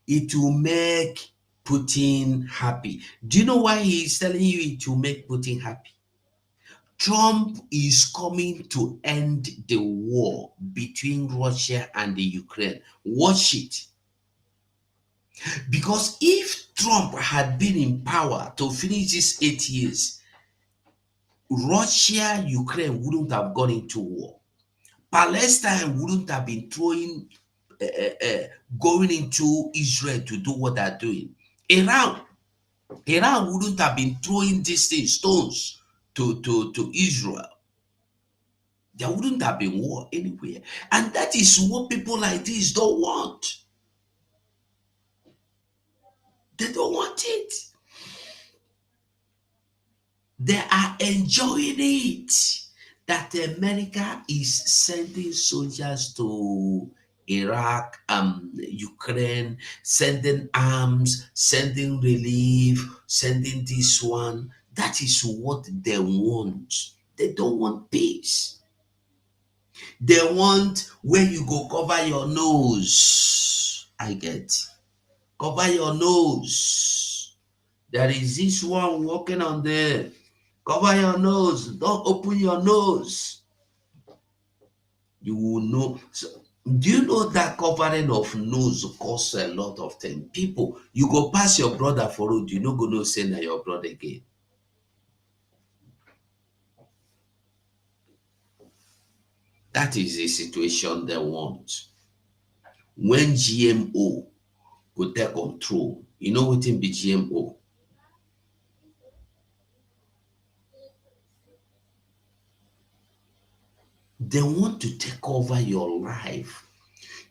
It will make Putin happy. Do you know why he's telling you it will make Putin happy? Trump is coming to end the war between Russia and the Ukraine. Watch it. Because if Trump had been in power to finish these 8 years, Russia, Ukraine wouldn't have gone into war. Palestine wouldn't have been going into Israel to do what they're doing. Iran wouldn't have been throwing these things, stones to Israel. There wouldn't have been war anywhere. And that is what people like this don't want. They don't want it. They are enjoying it. That America is sending soldiers to Iraq, Ukraine, sending arms, sending relief, sending this one. That is what they want. They don't want peace. They want where you go cover your nose. I get. Cover your nose. There is this one walking on there. Cover your nose. Don't open your nose. You will know. So, do you know that covering of nose costs a lot of things? People, you go pass your brother for road, you no go no say na your brother again. That is the situation they want. When GMO go take control, you know what in be GMO? They want to take over your life,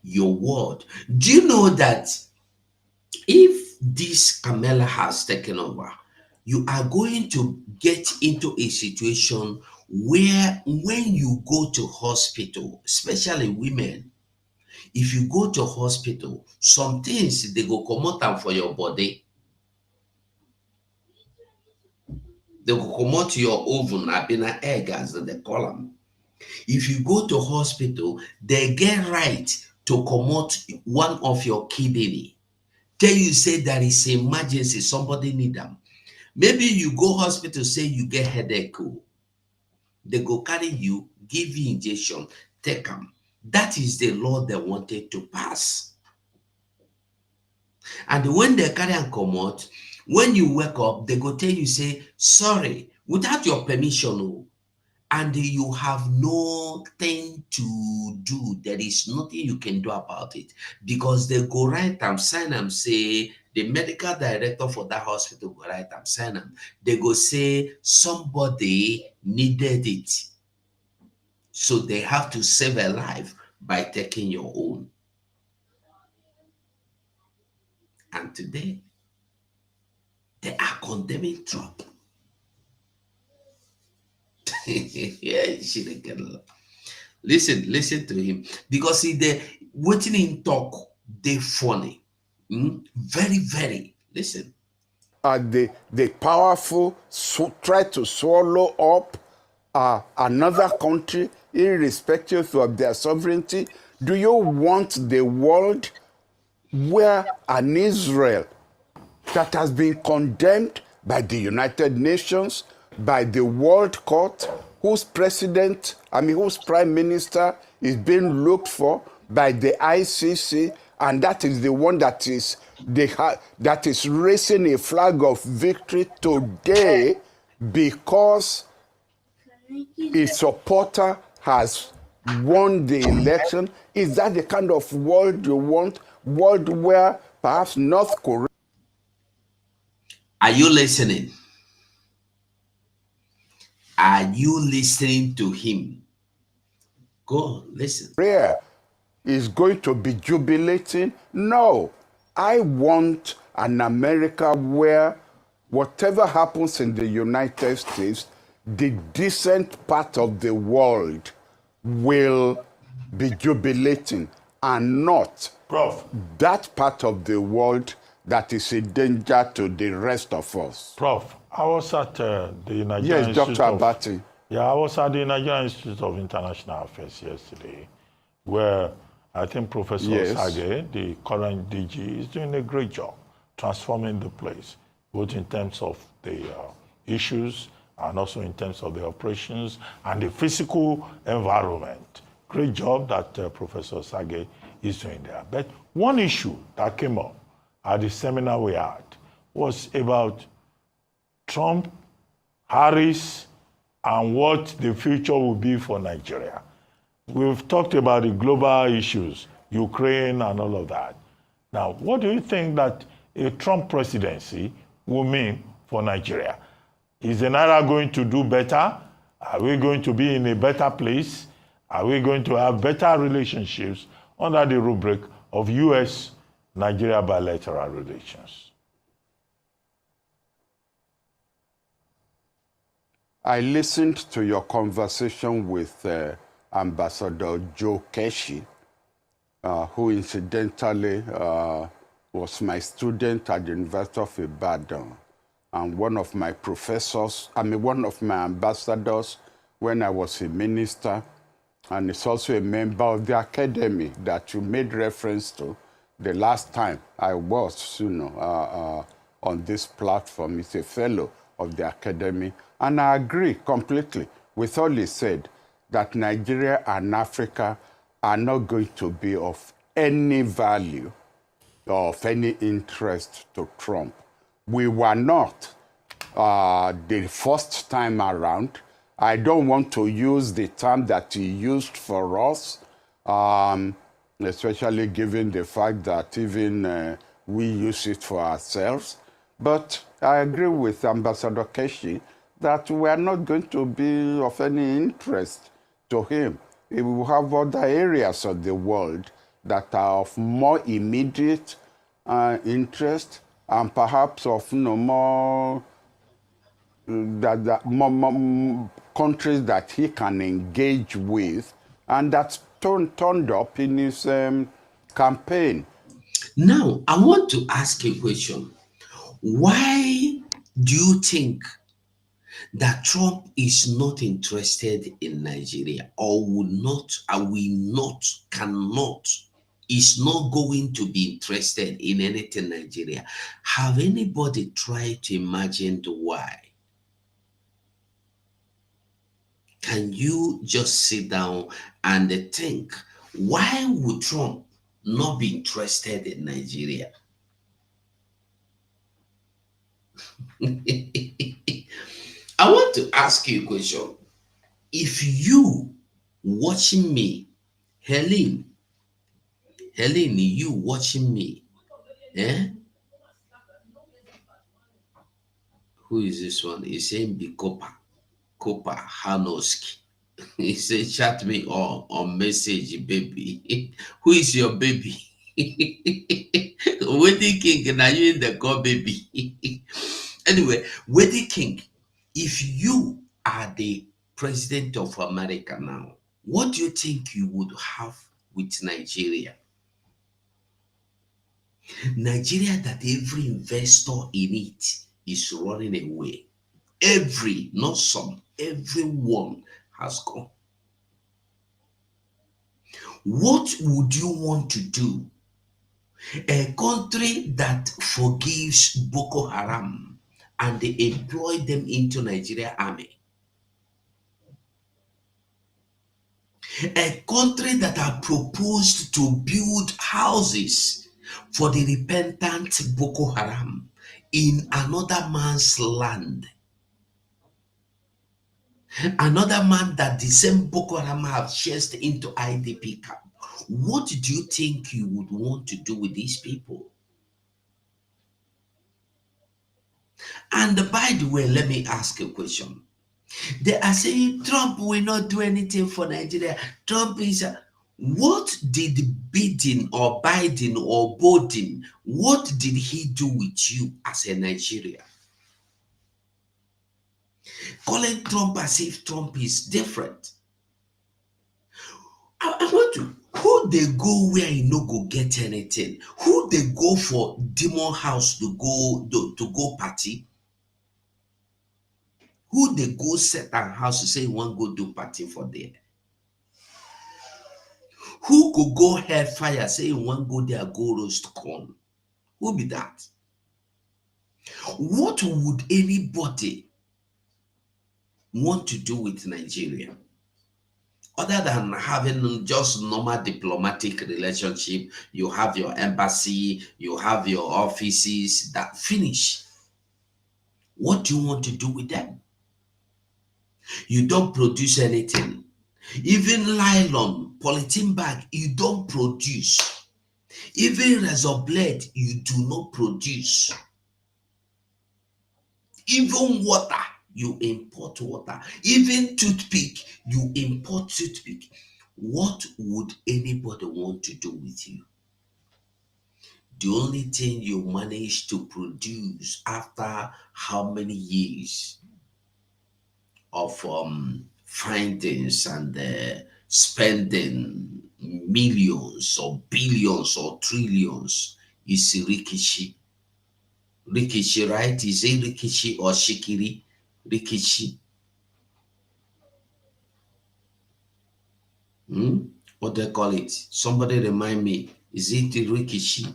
your world. Do you know that if this Kamala has taken over, you are going to get into a situation where when you go to hospital, especially women, if you go to hospital, some things they go come out for your body. They go come out your oven, been an egg as they call them. If you go to hospital, they get right to come out one of your kidney. Tell you say there is emergency, somebody need them. Maybe you go hospital, say you get headache. They go carry you, give you injection, take them. That is the law they wanted to pass. And when they carry and come out, when you wake up, they go tell you, say, sorry, without your permission, and you have nothing to do. There is nothing you can do about it because they go write and sign and say, the medical director for that hospital go write and sign them. They go say somebody needed it. So they have to save a life by taking your own. And today, They are condemning Trump. Yeah, she dey get a lot. Listen to him because see the waiting in talk they funny, very very. Listen. The powerful try to swallow up another country irrespective of their sovereignty. Do you want the world where an Israel that has been condemned by the United Nations, by the World Court, whose prime minister is being looked for by the ICC, and that is the one that is raising a flag of victory today because a supporter has won the election? Is that the kind of world you want? World where perhaps North Korea... Are you listening? Are you listening to him? Go on, listen. Korea is going to be jubilating? No. I want an America where whatever happens in the United States, the decent part of the world will be jubilating, and not Prof. that part of the world that is a danger to the rest of us. Prof, I was at the Nigerian Yes, Dr. Abati. I was at the Nigerian Institute of International Affairs yesterday, where I think Professor Sage, the current DG, is doing a great job transforming the place, both in terms of the issues and also in terms of the operations and the physical environment. Great job that Professor Sage is doing there. But one issue that came up at the seminar we had was about Trump, Harris, and what the future will be for Nigeria. We've talked about the global issues, Ukraine and all of that. Now, what do you think that a Trump presidency will mean for Nigeria? Is the Naira going to do better? Are we going to be in a better place? Are we going to have better relationships under the rubric of U.S.-Nigeria bilateral relations? I listened to your conversation with Ambassador Joe Keshi, who incidentally was my student at the University of Ibadan and one of my one of my ambassadors when I was a minister, and is also a member of the academy that you made reference to the last time I was, on this platform. He's a fellow of the academy, and I agree completely with all he said, that Nigeria and Africa are not going to be of any value or of any interest to Trump. We were not the first time around. I don't want to use the term that he used for us, especially given the fact that even we use it for ourselves. But I agree with Ambassador Keshi that we are not going to be of any interest to him. We will have other areas of the world that are of more immediate interest and perhaps of more countries that he can engage with, and that's turned up in his campaign. Now, I want to ask a question. Why do you think that Trump is not interested in Nigeria, or cannot, is not going to be interested in anything Nigeria? Have anybody tried to imagine why? Can you just sit down and think, why would Trump not be interested in Nigeria? I want to ask you a question. If you watching me, Helen, you watching me, who is this one? He's saying be Kopa Hanoski. He said, chat me on message, baby. Who is your baby? Wedding king, and are you in the call, baby? Anyway, Weddy King, if you are the president of America now, what do you think you would have with Nigeria? Nigeria, that every investor in it is running away. Every, not some, everyone has gone. What would you want to do? A country that forgives Boko Haram and they employ them into Nigeria army. A country that are proposed to build houses for the repentant Boko Haram in another man's land. Another man that the same Boko Haram have chased into IDP camp. What do you think you would want to do with these people? And by the way, let me ask a question. They are saying Trump will not do anything for Nigeria. Trump is what did Biden or Biden or Biden, what did he do with you as a Nigerian? Calling Trump as if Trump is different. I want to, who they go where he no go get anything? Who they go for demon house to go party? Who they go set a house to say one go do party for there? Who could go hellfire say one go there go roast corn? Who be that? What would anybody want to do with Nigeria? Other than having just normal diplomatic relationship, you have your embassy, you have your offices, that finish. What do you want to do with them? You don't produce anything. Even nylon, polythene bag, you don't produce. Even razor blade, you do not produce. Even water, you import water. Even toothpick, you import toothpick. What would anybody want to do with you? The only thing you manage to produce after how many years of findings and spending millions or billions or trillions is rikishi. Rikishi, right? Is it rikishi or shikiri? Rikishi. What do they call it? Somebody remind me. Is it rikishi?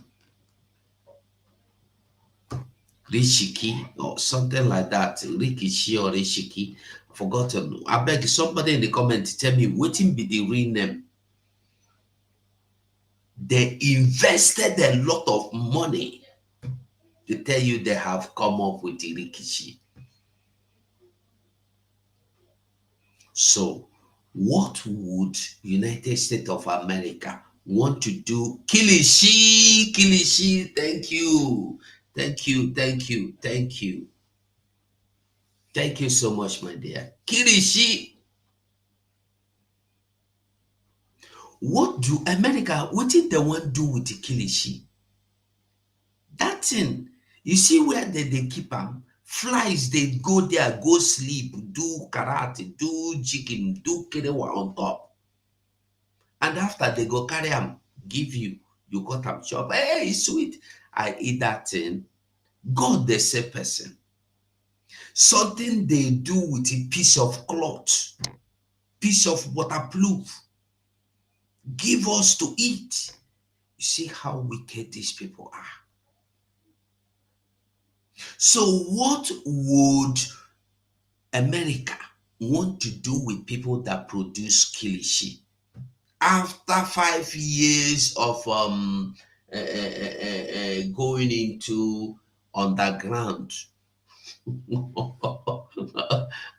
Rishiki or something like that. Rikishi or Rishiki. Forgotten. I beg somebody in the comment tell me what be the real name. They invested a lot of money to tell you they have come up with the rikishi. So, what would United States of America want to do? Kilishi, Kilishi, thank you. Thank you, thank you, thank you. Thank you so much, my dear. Kilishi. What do America, what did they want to do with the Kilishi? That thing, you see where they keep them? Flies, they go there, go sleep, do karate, do jigging, do kerewa on top. And after they go carry them, give you, you got them chop. Hey, it's sweet. I eat that thing. God, the same person. Something they do with a piece of cloth, piece of waterproof. Give us to eat. You see how wicked these people are. So what would America want to do with people that produce kilishi? After 5 years of going into underground,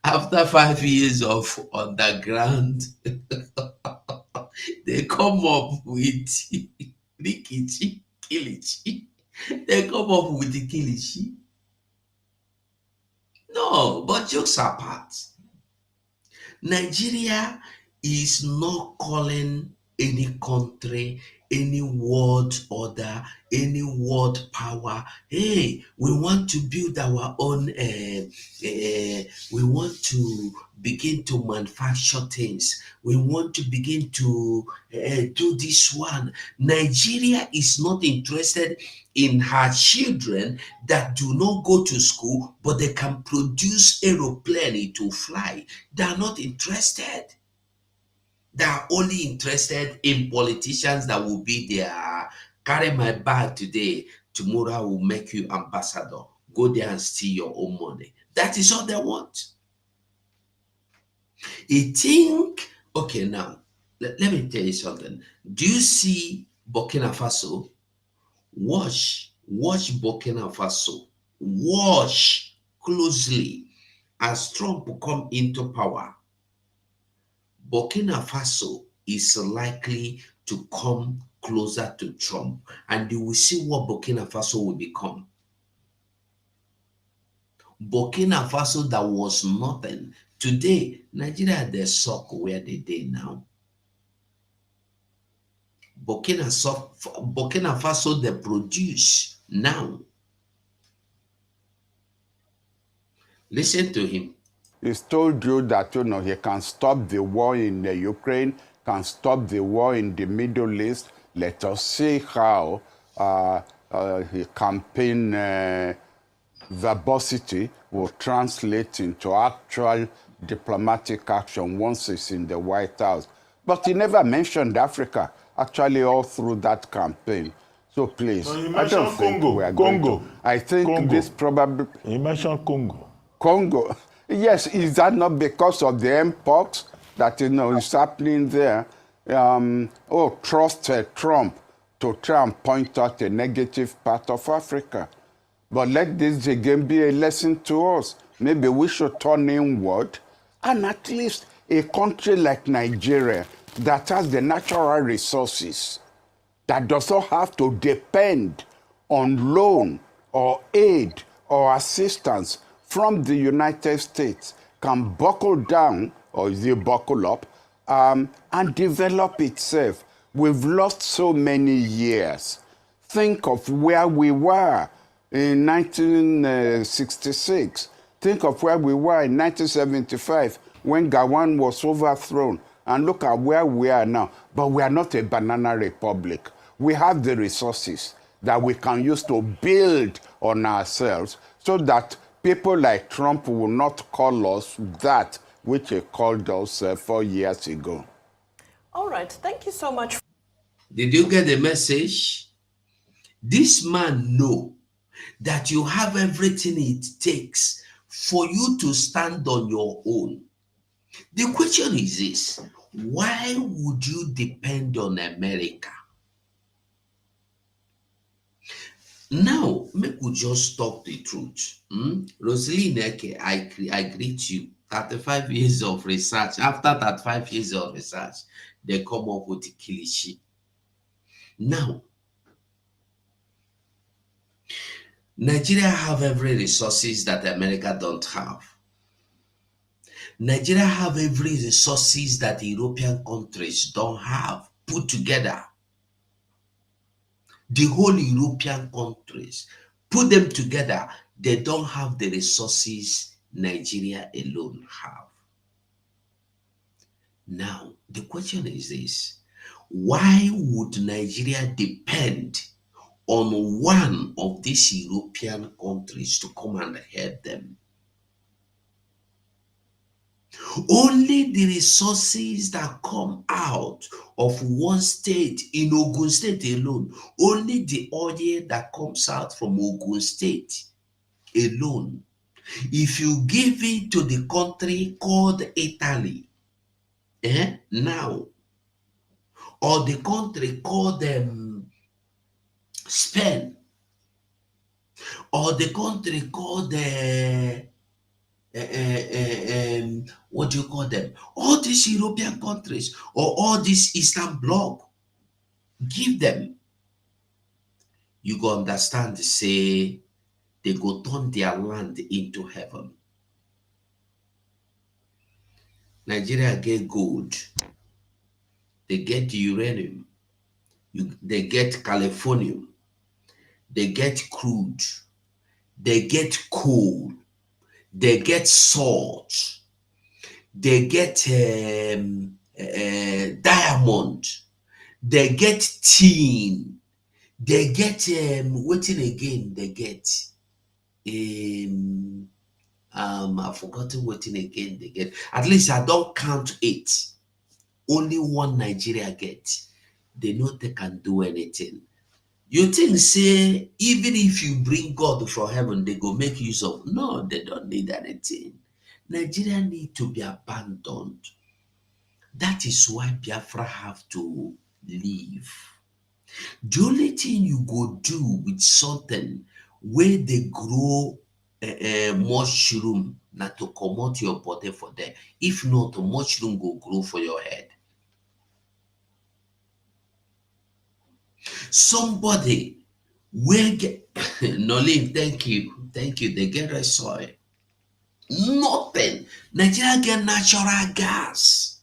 after 5 years of underground, they come up with rikichi, kilichi. They come up with the kilishi. No, but jokes apart, Nigeria is not calling any country, any world order, any world power. Hey, we want to build our own, we want to begin to manufacture things. We want to begin to do this one. Nigeria is not interested in her children that do not go to school, but they can produce aeroplane to fly. They are not interested. They are only interested in politicians that will be there. Carry my bag today, tomorrow I will make you ambassador. Go there and steal your own money. That is all they want. You think, okay, now, let me tell you something. Do you see Burkina Faso? Watch Burkina Faso. Watch closely as Trump will come into power. Burkina Faso is likely to come closer to Trump, and you will see what Burkina Faso will become. Burkina Faso that was nothing. Today, Nigeria, they suck where they did now. Burkina Faso, they produce now. Listen to him. He's told you that, he can stop the war in Ukraine, can stop the war in the Middle East. Let us see how he campaign verbosity will translate into actual diplomatic action once it's in the White House. But he never mentioned Africa, actually, all through that campaign. So please, I don't think we are going to. I think this probably... He mentioned Congo. Congo. Yes, is that not because of the mpox that is happening there? Trust Trump to try and point out a negative part of Africa. But let this again be a lesson to us. Maybe we should turn inward, and at least a country like Nigeria that has the natural resources, that does not have to depend on loan or aid or assistance from the United States, can buckle down, or is it buckle up, and develop itself. We've lost so many years. Think of where we were in 1966. Think of where we were in 1975 when Gawan was overthrown. And look at where we are now. But we are not a banana republic. We have the resources that we can use to build on ourselves so that people like Trump will not call us that which he called us 4 years ago. All right. Thank you so much. Did you get the message? This man know that you have everything it takes for you to stand on your own. The question is this: why would you depend on America? Now, make we just talk the truth. Rosaline Eke, I greet you. 35 years of research. After 35 years of research, they come up with the Kilishi. Now, Nigeria have every resources that America don't have. Nigeria have every resources that European countries don't have put together. The whole European countries, put them together, they don't have the resources Nigeria alone have. Now, the question is this: why would Nigeria depend on one of these European countries to come and help them? Only the resources that come out of one state, in Ogun State alone, only the oil that comes out from Ogun State alone, if you give it to the country called Italy, now, or the country called Spain, or the country called what do you call them? All these European countries or all this Eastern Bloc, give them. You go understand, say, they go turn their land into heaven. Nigeria get gold. they get uranium, they get californium, they get crude, they get coal, they get salt, they get diamond, they get tin, they get waiting again, they get I've forgotten what thing again they get. At least I don't count 8. Only one Nigeria get. They know they can do anything. You think say even if you bring God from heaven, they go make use of? No, they don't need anything. Nigeria need to be abandoned. That is why Biafra have to leave. The only thing you go do with something where they grow mushroom na to comot your body for there. If not, mushroom go grow for your head. Somebody will get Nolin, thank you. They get red soil. Nothing. Nigeria get natural gas.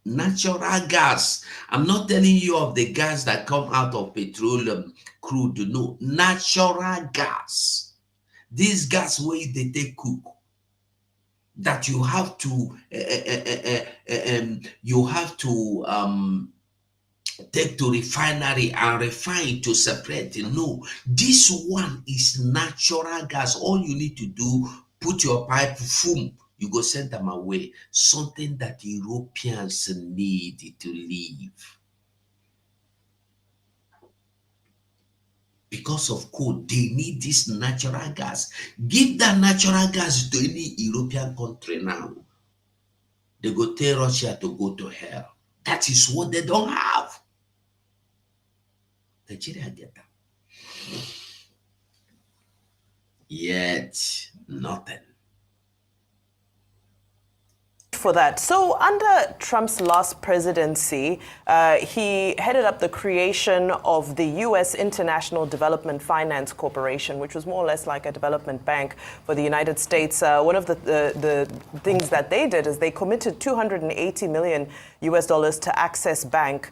Natural gas. I'm not telling you of the gas that come out of petroleum crude. No, natural gas. This gas way they take cook. That you have to take to refinery and refine to separate. No, this one is natural gas. All you need to do, put your pipe, boom, you go send them away. Something that Europeans need to live. Because of coal, they need this natural gas. Give that natural gas to any European country now. They go tell Russia to go to hell. That is what they don't have. Nigeria get that. Yet, nothing. For that. So under Trump's last presidency, he headed up the creation of the U.S. International Development Finance Corporation, which was more or less like a development bank for the United States. One of the things that they did is they committed $280 million to Access Bank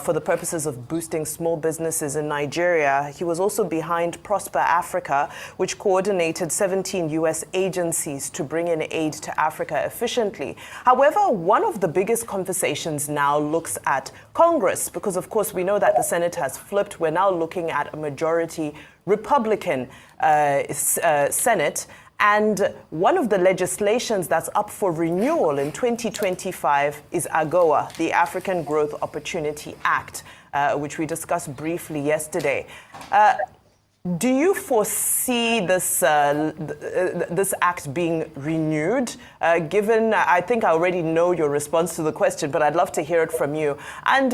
for the purposes of boosting small businesses in Nigeria. He was also behind Prosper Africa, which coordinated 17 U.S. agencies to bring in aid to Africa efficiently. However, one of the biggest conversations now looks at Congress, because of course we know that the Senate has flipped. We're now looking at a majority Republican Senate. And one of the legislations that's up for renewal in 2025 is AGOA, the African Growth Opportunity Act, which we discussed briefly yesterday. Do you foresee this this act being renewed? Given, I think I already know your response to the question, but I'd love to hear it from you. And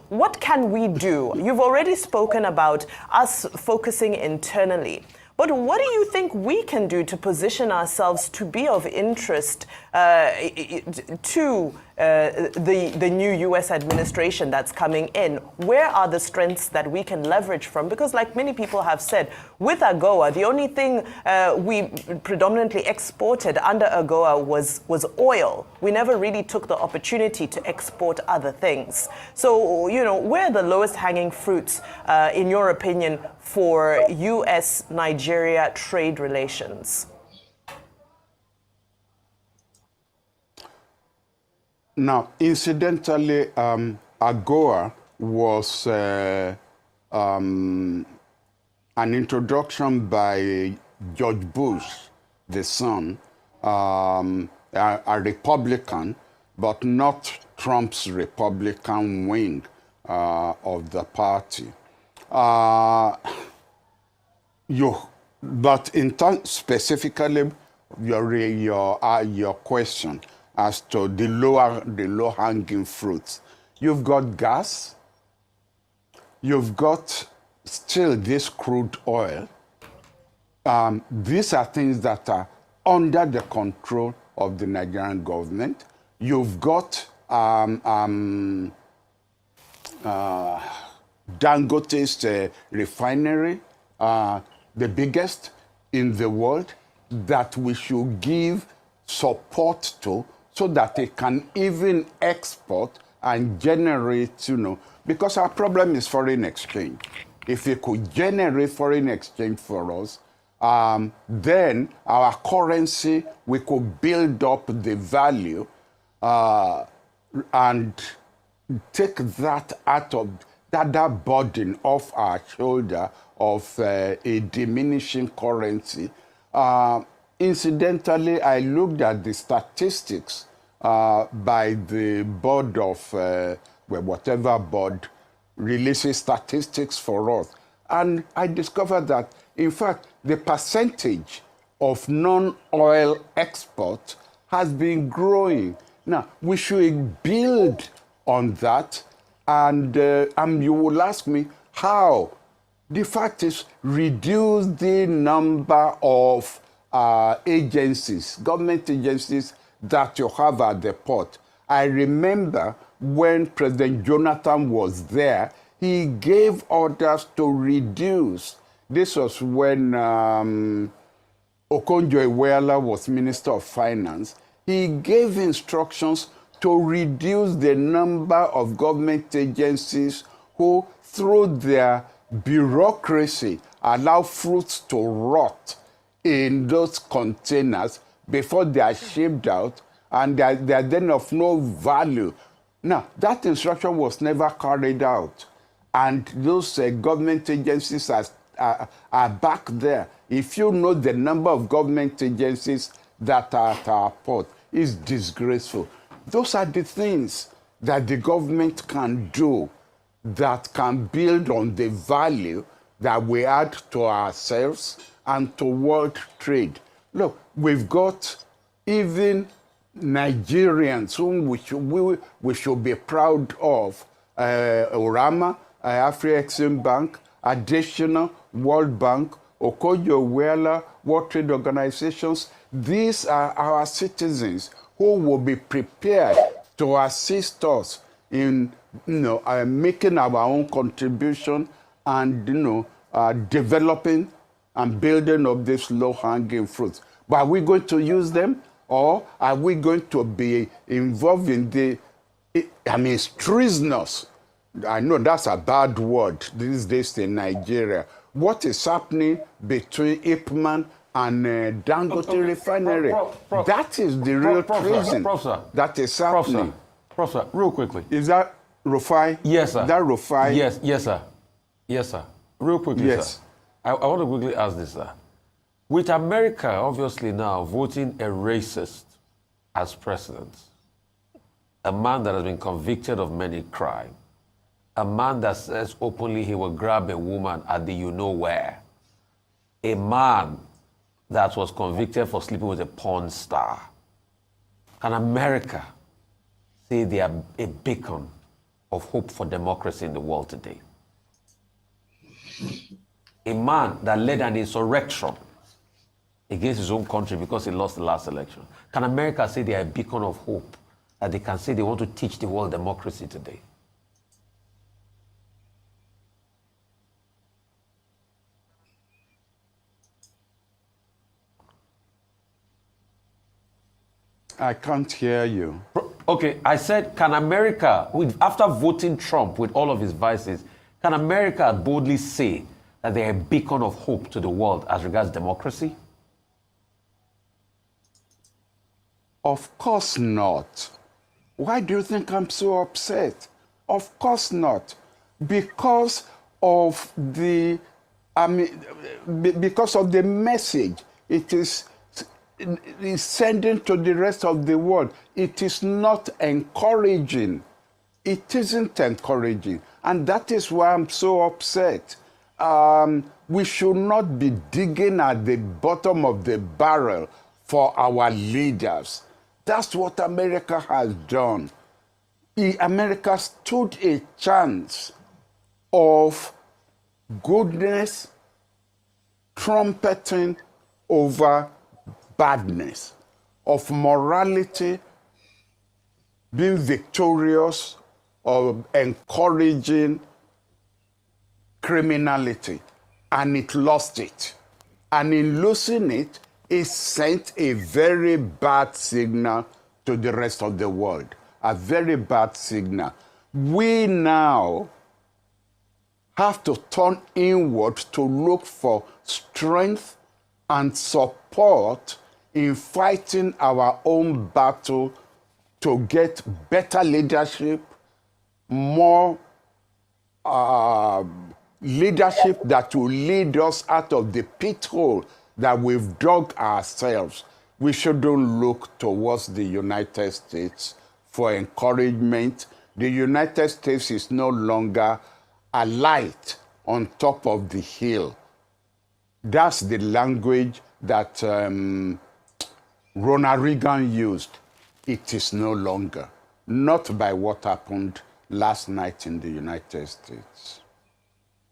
what can we do? You've already spoken about us focusing internally. But what do you think we can do to position ourselves to be of interest to the new U.S. administration that's coming in? Where are the strengths that we can leverage from? Because like many people have said, with AGOA, the only thing we predominantly exported under AGOA was oil. We never really took the opportunity to export other things. So, where are the lowest hanging fruits, in your opinion, for U.S.-Nigeria trade relations? Now, incidentally, AGOA was an introduction by George Bush, the son, a Republican, but not Trump's Republican wing of the party. But in terms specifically your question as to the low-hanging fruits, you've got gas, you've got still this crude oil. These are things that are under the control of the Nigerian government. You've got Dangote's refinery, the biggest in the world, that we should give support to so that they can even export and generate, because our problem is foreign exchange. If they could generate foreign exchange for us, then our currency, we could build up the value and take that out of that burden off our shoulder of a diminishing currency. Incidentally, I looked at the statistics by the board of, whatever board releases statistics for us. And I discovered that, in fact, the percentage of non-oil export has been growing. Now, we should build on that, and you will ask me how. The fact is, reduce the number of agencies, government agencies that you have at the port. I remember when President Jonathan was there, he gave orders to reduce. This was when Okonjo-Iweala was Minister of Finance. He gave instructions to reduce the number of government agencies who, through their bureaucracy, allow fruits to rot in those containers before they are shipped out, and they are then of no value. Now, that instruction was never carried out, and those government agencies are back there. If you know the number of government agencies that are at our port, it's disgraceful. Those are the things that the government can do that can build on the value that we add to ourselves and to world trade. Look, we've got even Nigerians whom we should be proud of. Orama, Afri-Exim Bank, Additional, World Bank, Okonjo-Iweala, World Trade Organizations. These are our citizens who will be prepared to assist us in making our own contribution and developing and building up these low-hanging fruits. But are we going to use them, or are we going to be involved in it's treasonous. I know that's a bad word these days in Nigeria. What is happening between Ekpa and Dangote refinery? That is the real treason that is happening. Professor, real quickly. Is that Rufai? Yes, sir. That Rufai? Yes, sir. Yes, sir. Real quickly, yes. Sir. I want to quickly ask this, sir. With America obviously now voting a racist as president, a man that has been convicted of many crimes, a man that says openly he will grab a woman at the you-know-where, a man that was convicted for sleeping with a porn star. Can America say they are a beacon of hope for democracy in the world today? A man that led an insurrection against his own country because he lost the last election. Can America say they are a beacon of hope, that they can say they want to teach the world democracy today? I can't hear you. Okay, I said, can America, after voting Trump with all of his vices, can America boldly say that they are a beacon of hope to the world as regards democracy? Of course not. Why do you think I'm so upset? Of course not. Because of the message it is sending to the rest of the world. It is not encouraging. It isn't encouraging. And that is why I'm so upset. We should not be digging at the bottom of the barrel for our leaders. That's what America has done. America stood a chance of goodness trumpeting over badness, of morality being victorious, of encouraging criminality, and it lost it. And in losing it, it sent a very bad signal to the rest of the world. A very bad signal. We now have to turn inward to look for strength and support in fighting our own battle to get better leadership, more leadership that will lead us out of the pit hole that we've dug ourselves. We shouldn't look towards the United States for encouragement. The United States is no longer a light on top of the hill. That's the language that Ronald Reagan used. It is no longer. Not by what happened last night in the United States.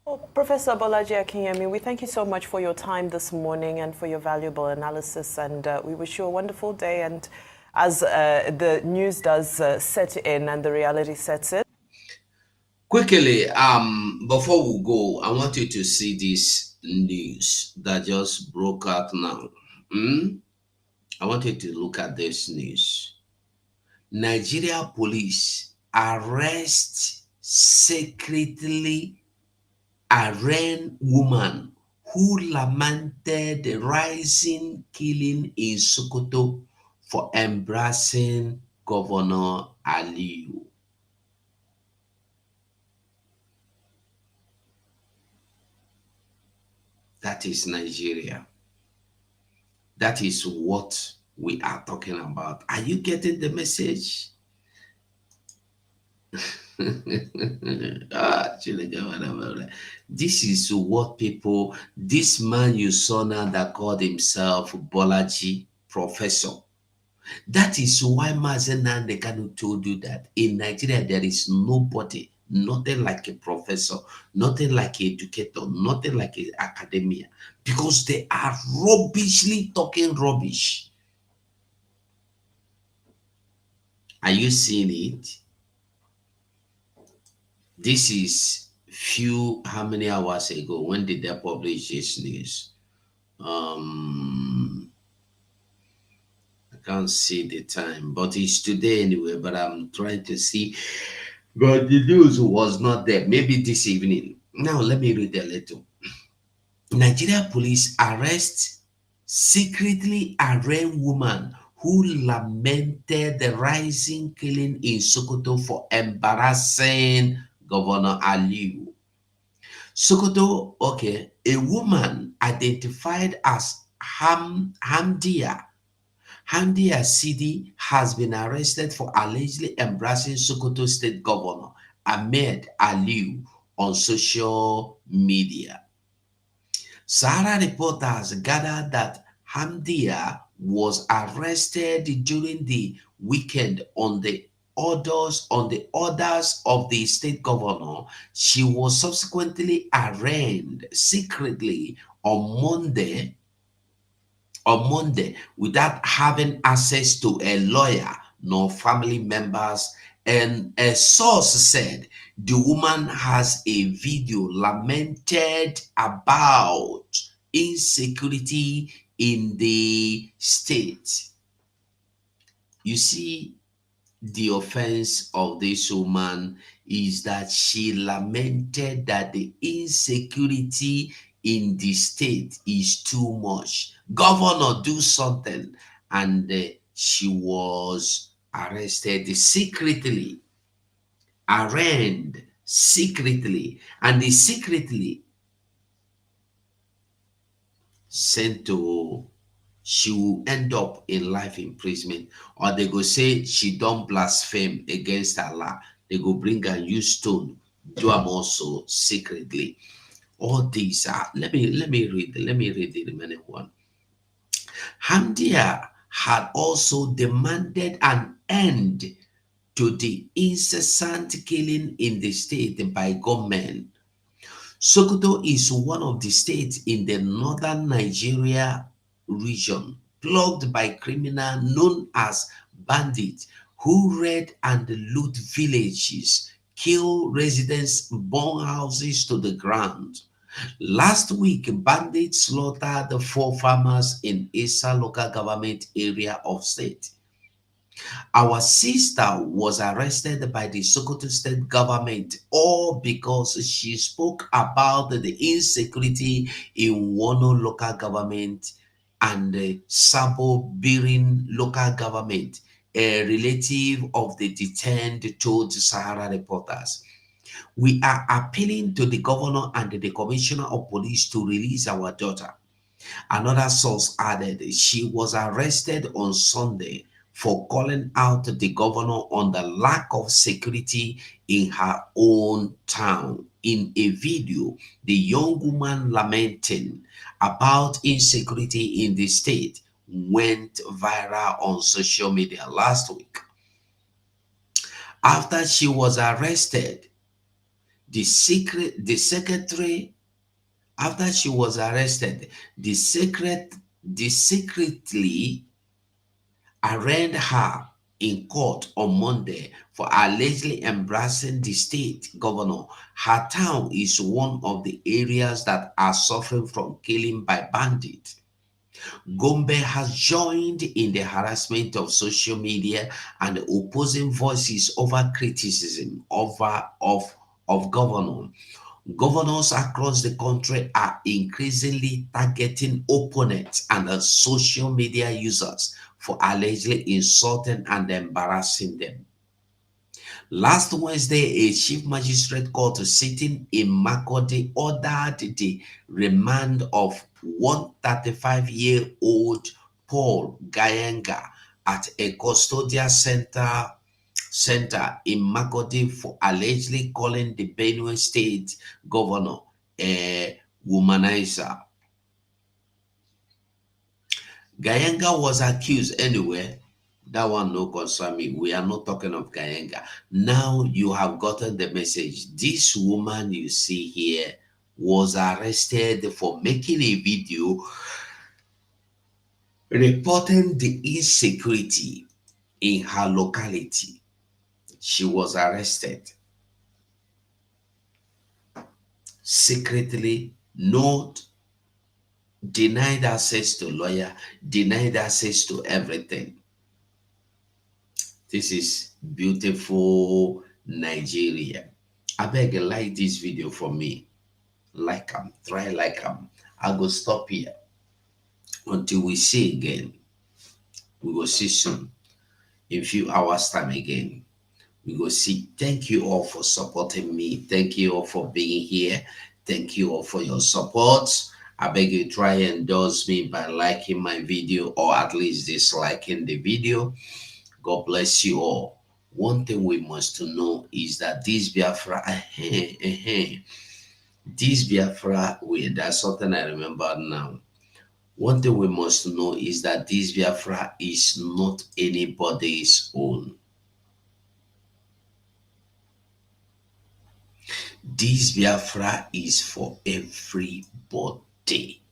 Well, Professor Bolaji Akinyemi, we thank you so much for your time this morning and for your valuable analysis, and we wish you a wonderful day. And as the news does set in and the reality sets in. Quickly, before we go, I want you to see this news that just broke out now. I want you to look at this news. Nigeria police arrest secretly arraigned woman who lamented the rising killing in Sokoto for embracing Governor Aliyu. That is Nigeria. That is what we are talking about. Are you getting the message? This is what people, this man you saw now that called himself Bolaji Professor. That is why Mazen Nandekanu told you that in Nigeria there is nobody, nothing like a professor, nothing like an educator, nothing like an academia, because they are rubbishly talking rubbish. Are you seeing it? This is how many hours ago? When did they publish this news? I can't see the time, but it's today anyway, but I'm trying to see. But the news was not there. Maybe this evening. Now, let me read a little. Nigeria police arrest secretly arraigned woman who lamented the rising killing in Sokoto for embarrassing Governor Aliyu. Sokoto, okay, a woman identified as Hamdia Sidi has been arrested for allegedly embracing Sokoto State Governor Ahmed Aliyu on social media. Sahara reporters gathered that Hamdia was arrested during the weekend on the orders of the state governor. She was subsequently arraigned secretly on Monday without having access to a lawyer nor family members, and a source said the woman has a video lamented about insecurity in the state. You see, the offense of this woman is that she lamented that the insecurity in the state is too much. Governor, do something. And she was arrested secretly, arraigned secretly, and they secretly sent to, she will end up in life imprisonment, or they go say she don't blaspheme against Allah. They go bring and use stone, do them also secretly. All these are, let me read the remaining one. Hamdia had also demanded an end to the incessant killing in the state by gunmen. Sokoto is one of the states in the northern Nigeria region plagued by criminals known as bandits who raid and loot villages, kill residents, burn houses to the ground. Last week, bandits slaughtered 4 farmers in Esa local government area of state. Our sister was arrested by the Sokoto state government all because she spoke about the insecurity in Wono local government and Sabo Birin local government. A relative of the detained told Sahara reporters, "We are appealing to the governor and the commissioner of police to release our daughter." Another source added she was arrested on Sunday for calling out the governor on the lack of security in her own town. In a video, the young woman lamenting about insecurity in the state went viral on social media last week. After she was arrested, the secretary after she was arrested, the secretly arraigned her in court on Monday for allegedly embarrassing the state governor. Her town is one of the areas that are suffering from killing by bandits. Gombe has joined in the harassment of social media and opposing voices over criticism of governor. Governors across the country are increasingly targeting opponents and social media users for allegedly insulting and embarrassing them. Last Wednesday, a chief magistrate court sitting in Makurdi ordered the remand of 135-year-old Paul Gayenga at a custodial center in Makurdi for allegedly calling the Benue State governor a womanizer. Gayenga was accused anyway. That one no concern me. We are not talking of Gayenga. Now you have gotten the message. This woman you see here was arrested for making a video reporting the insecurity in her locality. She was arrested secretly, not denied access to lawyer, denied access to everything. This is beautiful Nigeria. I beg you, like this video for me. Like them, try like them. I go stop here until we see again. We will see soon. In few hours time again. We go see. Thank you all for supporting me. Thank you all for being here. Thank you all for your support. I beg you try and endorse me by liking my video or at least disliking the video. God bless you all. One thing we must know is that this Biafra, this Biafra, that's something I remember now. One thing we must know is that this Biafra is not anybody's own. This Biafra is for everybody.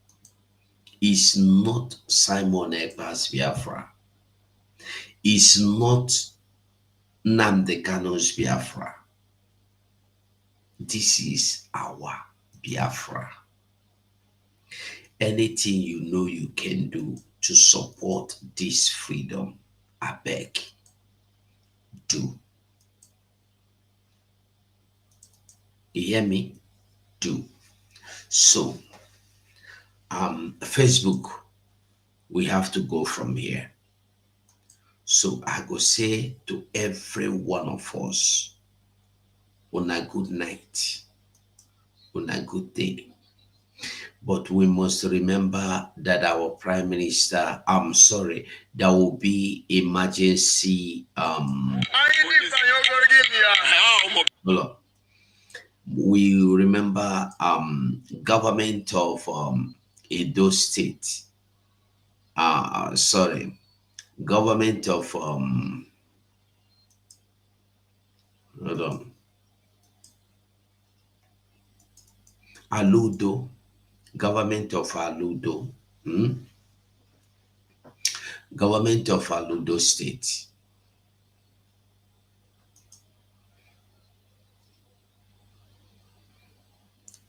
It's not Simon Ekpa's Biafra. It's not Nnamdi Kanu's Biafra. This is our Biafra. Anything you know you can do to support this freedom, I beg, do. You hear me? Do. So, Facebook, we have to go from here. So I go say to every one of us, on a good night, on a good day. But we must remember that our Prime Minister, there will be emergency, we remember government of Edo State, government of hold on, Aludo, government of Aludo, government of Aludo State.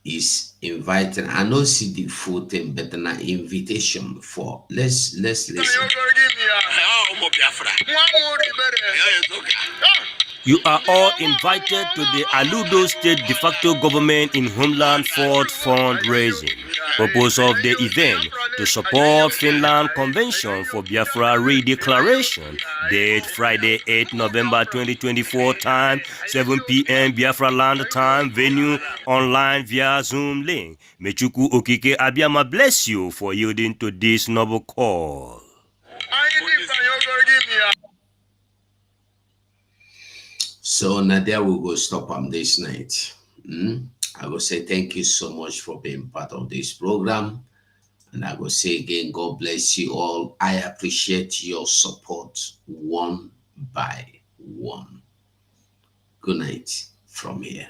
Is inviting. I don't see the full thing, but an invitation for let's listen. You are all invited to the Aludo State de facto government in Homeland Fort fundraising. Purpose of the event to support Finland Convention for Biafra Redeclaration. Date Friday 8 November 2024. Time 7 p.m. Biafra land time. Venue online via Zoom link. Mechuku Okike Abiyama bless you for yielding to this noble call. So Nadia will go stop on this night. I will say thank you so much for being part of this program. And I will say again, God bless you all. I appreciate your support one by one. Good night from here.